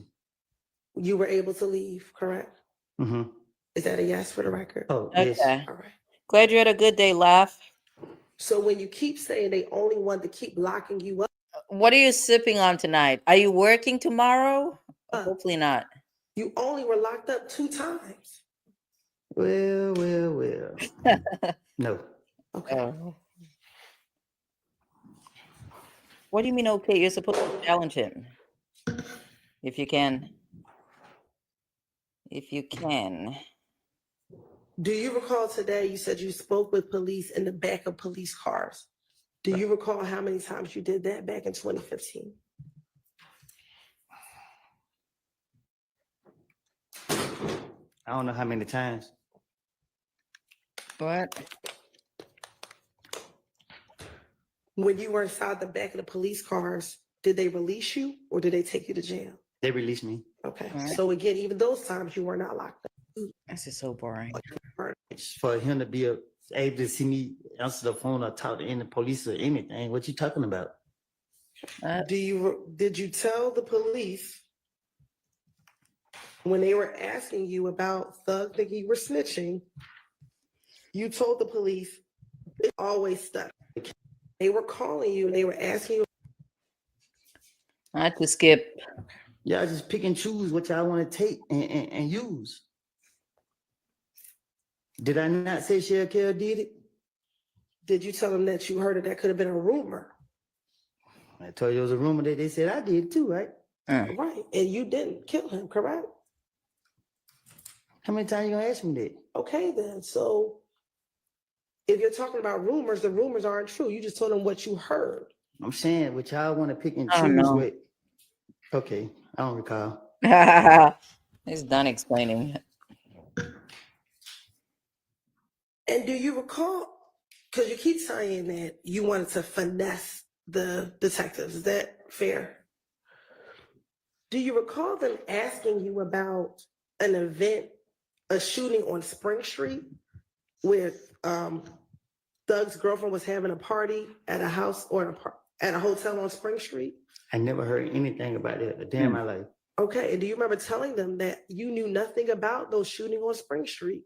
Speaker 15: You were able to leave, correct?
Speaker 5: Mm-hmm.
Speaker 15: Is that a yes for the record?
Speaker 5: Oh,
Speaker 1: Okay.
Speaker 5: yes.
Speaker 15: All right.
Speaker 1: Glad you had a good day, Laugh.
Speaker 15: So when you keep saying they only want to keep locking you up,
Speaker 1: What are you sipping on tonight? Are you working tomorrow? Hopefully not.
Speaker 15: you only were locked up 2 times.
Speaker 5: Well. No.
Speaker 15: Okay.
Speaker 1: What do you mean, okay? You're supposed to challenge him. If you can. If you can.
Speaker 15: Do you recall today you said you spoke with police in the back of police cars? Do you recall how many times you did that back in 2015?
Speaker 5: I don't know how many times.
Speaker 1: What?
Speaker 15: When you were inside the back of the police cars, did they release you or did they take you to jail?
Speaker 5: They released me.
Speaker 15: Okay.
Speaker 1: All right.
Speaker 15: So again, even those times you were not locked up.
Speaker 1: This is so boring.
Speaker 5: For him to be able to see me answer the phone or talk to any police or anything. What you talking about?
Speaker 15: Did you tell the police when they were asking you about Thug thinking you were snitching? You told the police they always stuck. They were calling you and they were asking you.
Speaker 1: I had to skip.
Speaker 5: Yeah, I just pick and choose what y'all want to take and use. Did I not say Sheriff Carroll did it?
Speaker 15: Did you tell them that you heard that could have been a rumor?
Speaker 5: I told you it was a rumor that they said I did too, right?
Speaker 15: Right. And you didn't kill him, correct?
Speaker 5: How many times you gonna ask me that?
Speaker 15: Okay, then. So if you're talking about rumors, the rumors aren't true. You just told them what you heard.
Speaker 5: I'm saying what y'all want to pick and
Speaker 1: I don't
Speaker 5: choose
Speaker 1: know.
Speaker 5: with. Okay, I don't recall.
Speaker 1: He's done explaining.
Speaker 15: And do you recall, because you keep saying that you wanted to finesse the detectives, is that fair? Do you recall them asking you about an event, a shooting on Spring Street where Doug's girlfriend was having a party at a house or at a hotel on Spring Street?
Speaker 5: I never heard anything about that a day in my life.
Speaker 15: Okay, and do you remember telling them that you knew nothing about those shooting on Spring Street?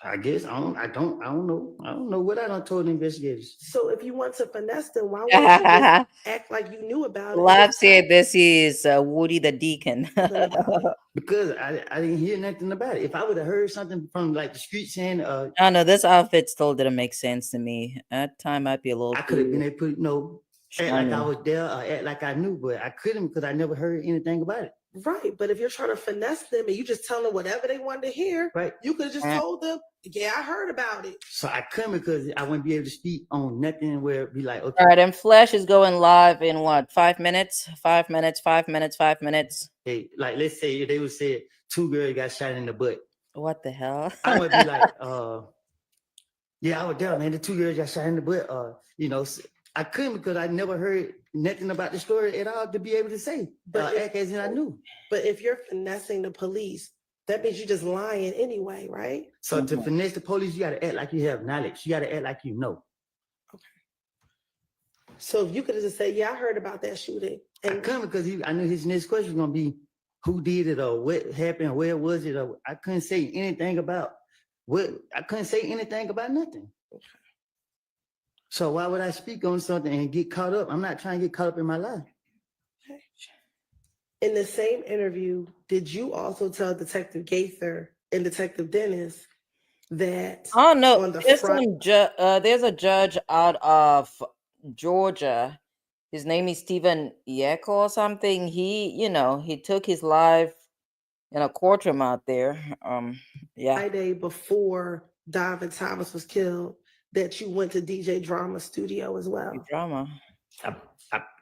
Speaker 5: I guess I don't know. I don't know what I done told the investigators.
Speaker 15: So if you want to finesse them, why won't you just act like you knew about it?
Speaker 1: Love said this is Woody the Deacon.
Speaker 5: Because I didn't hear nothing about it. If I would have heard something from like the street saying,
Speaker 1: I know this outfit still didn't make sense to me. That time might be a little.
Speaker 5: I could have been able to put, no, act like I
Speaker 1: Shiny.
Speaker 5: was there or act like I knew, but I couldn't because I never heard anything about it.
Speaker 15: Right, but if you're trying to finesse them and you just tell them whatever they wanted to hear,
Speaker 5: Right.
Speaker 15: you could have just told them, yeah, I heard about it.
Speaker 5: So I couldn't because I wouldn't be able to speak on nothing where it'd be like, okay.
Speaker 1: All right, and Flash is going live in what? 5 minutes? 5 minutes, 5 minutes, 5 minutes.
Speaker 5: Hey, like let's say they would say 2 girls got shot in the butt.
Speaker 1: What the hell?
Speaker 5: I would be like, yeah, I was there, man. The 2 girls got shot in the butt. You know, I couldn't because I never heard nothing about the story at all to be able to say. But act as if I knew.
Speaker 15: But if you're finessing the police, that means you're just lying anyway, right?
Speaker 5: So to finesse the police, you got to act like you have knowledge. You got to act like you know.
Speaker 15: So if you could have just said, yeah, I heard about that shooting.
Speaker 5: And I couldn't because I knew his next question was going to be who did it or what happened, where was it? Or I couldn't say anything about I couldn't say anything about nothing. Okay. So why would I speak on something and get caught up? I'm not trying to get caught up in my life.
Speaker 15: Okay. In the same interview, did you also tell Detective Gaither and Detective Dennis that
Speaker 1: Oh no, there's a judge out of Georgia. His name is Stephen Yeko or something. He took his life in a courtroom out there. Yeah.
Speaker 15: Friday before Donovan Thomas was killed, that you went to DJ Drama studio as well.
Speaker 1: Drama.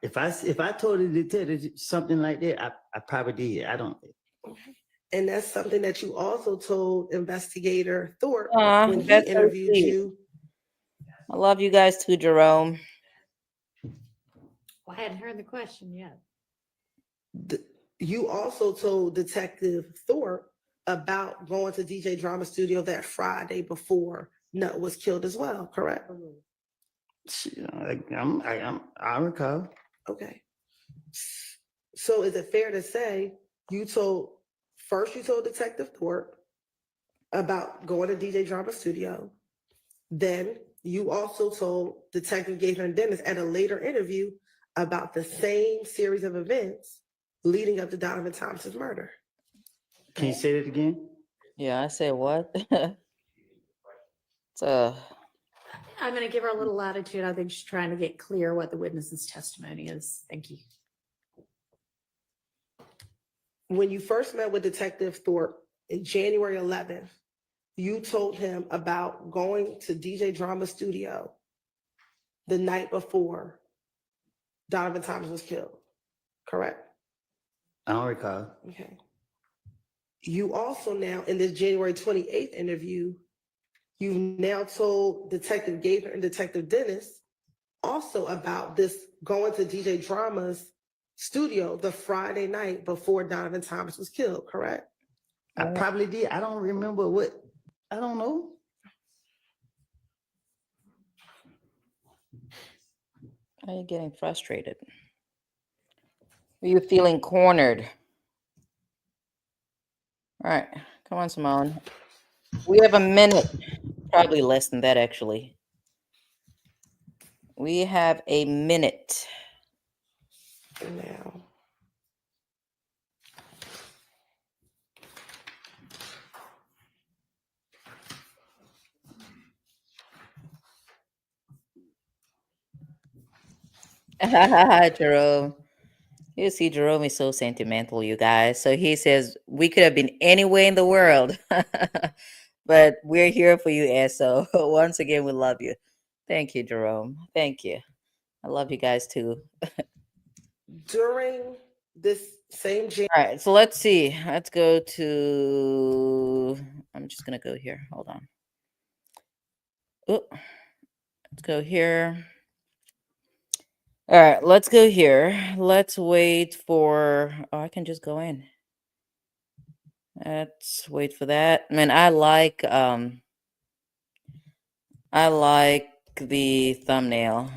Speaker 5: If I told the detective something like that, I probably did. I don't.
Speaker 15: And that's something that you also told Investigator Thorpe when he
Speaker 1: that's so
Speaker 15: interviewed
Speaker 1: sweet.
Speaker 15: you.
Speaker 1: I love you guys too, Jerome.
Speaker 8: Well, I hadn't heard the question yet.
Speaker 15: You also told Detective Thorpe about going to DJ Drama studio that Friday before Nut was killed as well, correct?
Speaker 5: I recall.
Speaker 15: Okay. So is it fair to say you told Detective Thorpe about going to DJ Drama studio, then you also told Detective Gaither and Dennis at a later interview about the same series of events leading up to Donovan Thomas's murder?
Speaker 5: Can you say that again?
Speaker 1: Yeah, I said what?
Speaker 8: I'm going to give her a little latitude. I think she's trying to get clear what the witness's testimony is. Thank you.
Speaker 15: When you first met with Detective Thorpe in January 11th, you told him about going to DJ Drama studio the night before Donovan Thomas was killed, correct?
Speaker 5: I don't recall.
Speaker 15: Okay. You also now, in this January 28th interview, you've now told Detective Gaither and Detective Dennis also about this going to DJ Drama's studio the Friday night before Donovan Thomas was killed, correct?
Speaker 5: I probably did. I don't remember what. I don't know.
Speaker 1: Are you getting frustrated? Are you feeling cornered? All right, come on, Simone. We have a minute, probably less than that, actually. We have a minute.
Speaker 15: Now.
Speaker 1: Jerome. You see, Jerome is so sentimental, you guys. So he says, we could have been anywhere in the world, but we're here for you, Eso. Once again, we love you. Thank you, Jerome. Thank you. I love you guys too.
Speaker 15: During this same January.
Speaker 1: All right, so let's see. Let's go to, I'm just going to go here. Hold on. Oh, let's go here. All right, let's go here. Let's wait for, I can just go in. Let's wait for that. I mean, I like the thumbnail.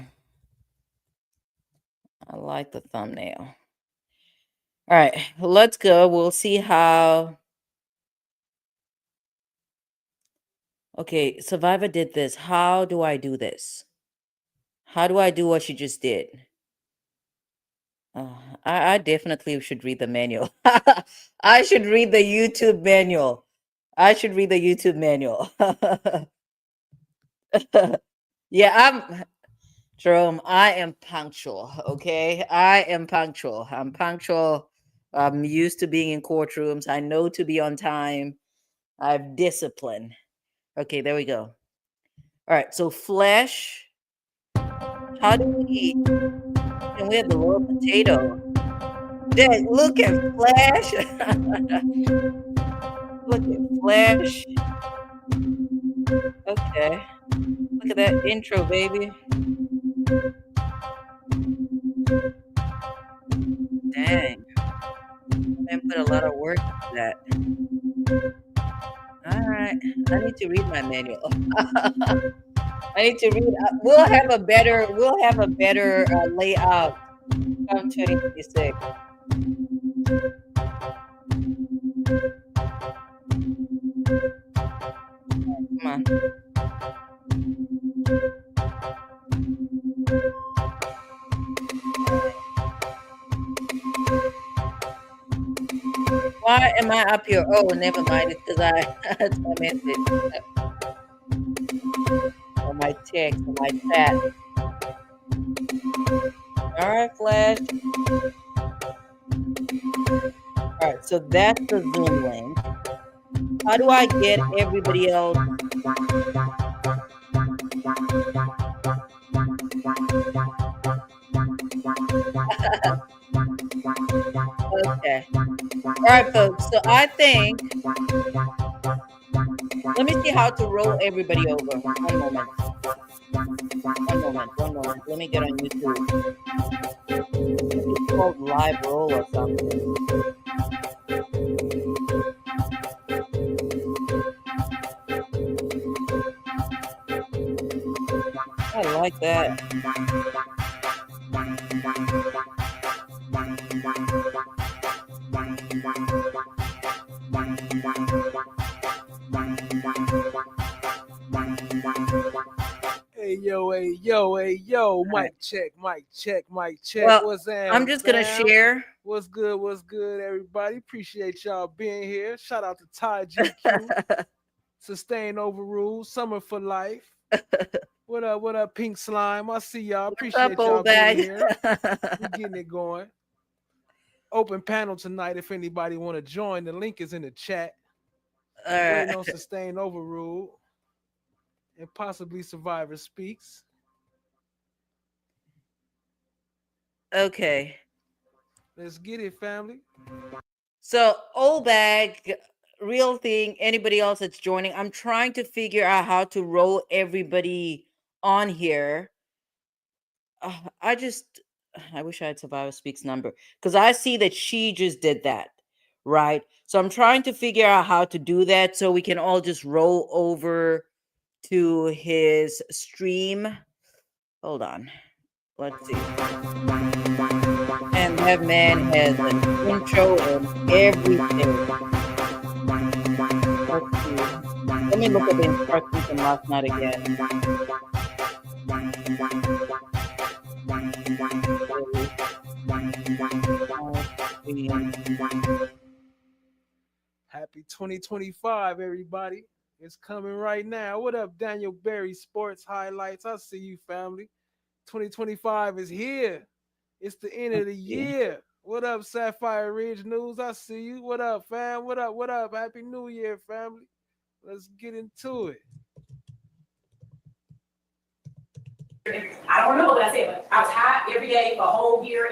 Speaker 1: I like the thumbnail. All right, let's go. We'll see how. Okay, Survivor did this. How do I do this? How do I do what she just did? I definitely should read the manual. I should read the YouTube manual. I should read the YouTube manual. Yeah, Jerome, I am punctual. Okay, I am punctual. I'm punctual. I'm used to being in courtrooms. I know to be on time. I have discipline. Okay, there we go. All right, so flesh. How do we? And we have the raw potato. Dang, look at flesh. Look at flesh. Okay, look at that intro, baby. Dang, man, put a lot of work into that. All right, I need to read my manual. I need to read. We'll have a better. Layout come 2026. Come on. Why am I up here? Oh, never mind. It's because it's my message. Or my text or my chat. All right, Flash. All right, so that's the Zoom link. How do I get everybody else? Okay. All right, folks. So I think let me see how to roll everybody over. One moment. Let me get on YouTube. It's called live roll or something. I like that.
Speaker 14: Hey yo, mic check.
Speaker 1: Well,
Speaker 14: What's that?
Speaker 1: I'm just gonna share.
Speaker 14: What's good, everybody? Appreciate y'all being here. Shout out to Ty GQ, Sustain Overrule, Summer for Life. What up, Pink Slime? I see y'all. Appreciate y'all being here. We getting it going. Open panel tonight. If anybody want to join, the link is in the chat. Waiting on Sustain Overrule and possibly Survivor Speaks.
Speaker 1: Okay.
Speaker 14: Let's get it, family.
Speaker 1: So, old bag, real thing. Anybody else that's joining? I'm trying to figure out how to roll everybody on here. I wish I had Survivor Speaks number because I see that she just did that, right? So I'm trying to figure out how to do that so we can all just roll over to his stream. Hold on. Let's see. And that man has an intro and everything. Let's see. Let me look at the instructions from last night again.
Speaker 14: Happy 2025, everybody. It's coming right now. What up, Daniel Berry Sports Highlights? I see you, family. 2025 is here. It's the end of the year. What up, Sapphire Ridge News? I see you. What up, fam? What up? Happy New Year, family. Let's get into it.
Speaker 16: I don't remember what I said, but I was high every day for a whole year,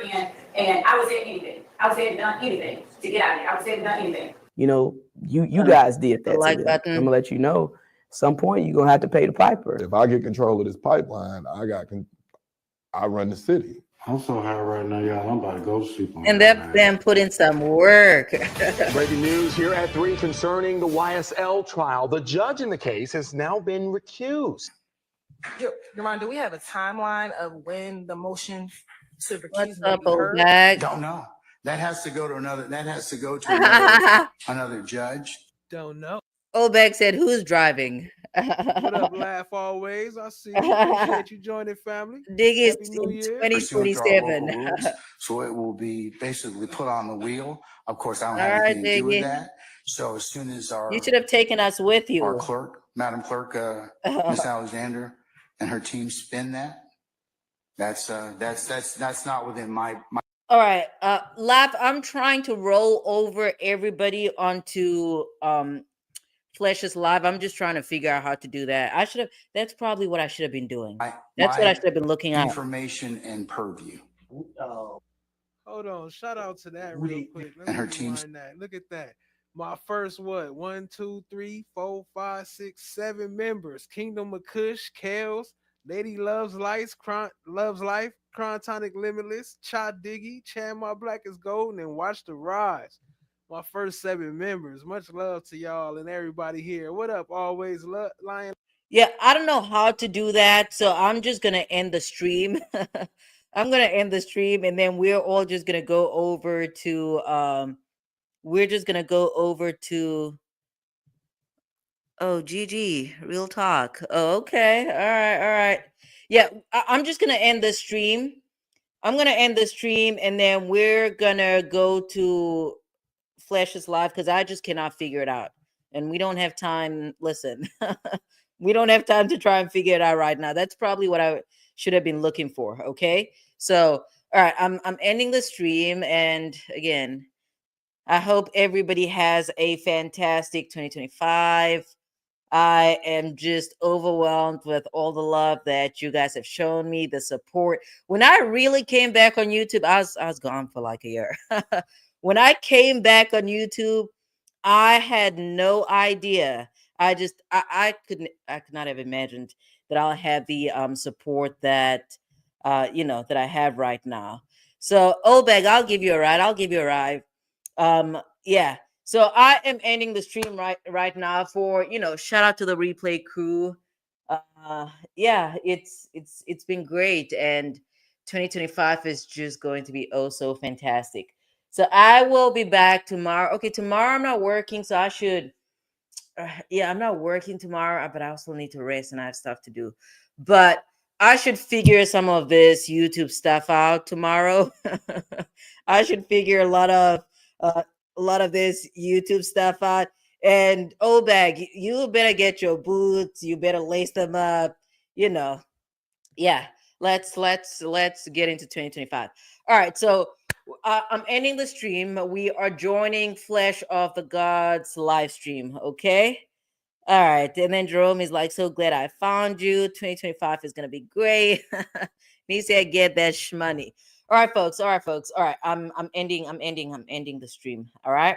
Speaker 16: and I was at anything. I was at done anything to get out of there. I was at done anything.
Speaker 17: You know, you guys did that.
Speaker 1: Like
Speaker 17: to them.
Speaker 1: button.
Speaker 17: I'm gonna let you know. At some point, you're gonna have to pay the piper.
Speaker 18: If I get control of this pipeline, I run the city.
Speaker 11: I'm so high right now, y'all. I'm about to go to sleep on
Speaker 1: And that's them put in some work.
Speaker 19: Breaking news here at 3 concerning the YSL trial. The judge in the case has now been recused.
Speaker 20: Yaron, do we have a timeline of when the motion to recuse
Speaker 1: What's
Speaker 20: will
Speaker 1: up,
Speaker 20: be
Speaker 1: old
Speaker 20: heard?
Speaker 1: bag?
Speaker 21: Don't know. That has to go to another. Another judge.
Speaker 14: Don't know.
Speaker 1: Old bag said, "Who's driving?"
Speaker 14: What up, Laugh Always? I see you. Appreciate you joining, family.
Speaker 1: Dig is
Speaker 14: Happy New Year.
Speaker 1: 2027.
Speaker 21: So it will be basically put on the wheel. Of course, I don't
Speaker 1: All
Speaker 21: have
Speaker 1: right,
Speaker 21: anything to do with
Speaker 1: Diggy.
Speaker 21: that. So as soon as
Speaker 1: You should have taken us with you.
Speaker 21: our clerk, Madam Clerk, Miss Alexander, and her team spin that, That's not within my.
Speaker 1: All right, Lap, I'm trying to roll over everybody onto Flesh's Live. I'm just trying to figure out how to do that. That's probably what I should have been doing. That's what I should have been looking at.
Speaker 21: Information and purview.
Speaker 14: Hold on. Shout out to that real quick. Let
Speaker 21: and her
Speaker 14: me
Speaker 21: teams.
Speaker 14: rewind that. Look at that. My first 1, 2, 3, 4, 5, 6, 7 members. Kingdom of Kush, Kels, Lady Loves Life, Chrontonic Limitless, Cha Diggy, Chan My Black is Golden, and Watch the Rise. My first 7 members. Much love to y'all and everybody here. What up, always Lion?
Speaker 1: Yeah, I don't know how to do that, so I'm just gonna end the stream. I'm gonna end the stream, and then we're all just gonna go over to we're just gonna go over to oh GG, real talk. Oh, okay. All right. Yeah, I'm just gonna end the stream. I'm gonna end the stream, and then we're gonna go to Flesh's Live because I just cannot figure it out. And we don't have time. Listen, we don't have time to try and figure it out right now. That's probably what I should have been looking for. Okay. So, all right, I'm ending the stream. And again, I hope everybody has a fantastic 2025. I am just overwhelmed with all the love that you guys have shown me, the support. When I really came back on YouTube, I was gone for like a year. When I came back on YouTube, I had no idea. I could not have imagined that I'll have the support that that I have right now. So Obeg, I'll give you a ride. I'll give you a ride. Yeah. So I am ending the stream right now for shout out to the replay crew. Yeah, it's been great, and 2025 is just going to be oh so fantastic. So I will be back tomorrow. Okay, tomorrow I'm not working, so I should. Yeah, I'm not working tomorrow, but I also need to rest and I have stuff to do. But I should figure some of this YouTube stuff out tomorrow. I should figure a lot of this YouTube stuff out. And Obag, you better get your boots. You better lace them up. Yeah. Let's get into 2025. All right, so I'm ending the stream. We are joining Flesh of the Gods live stream. Okay. All right. And then Jerome is like, so glad I found you. 2025 is going to be great. He said, get that shmoney. All right, folks. All right. I'm ending the stream. All right.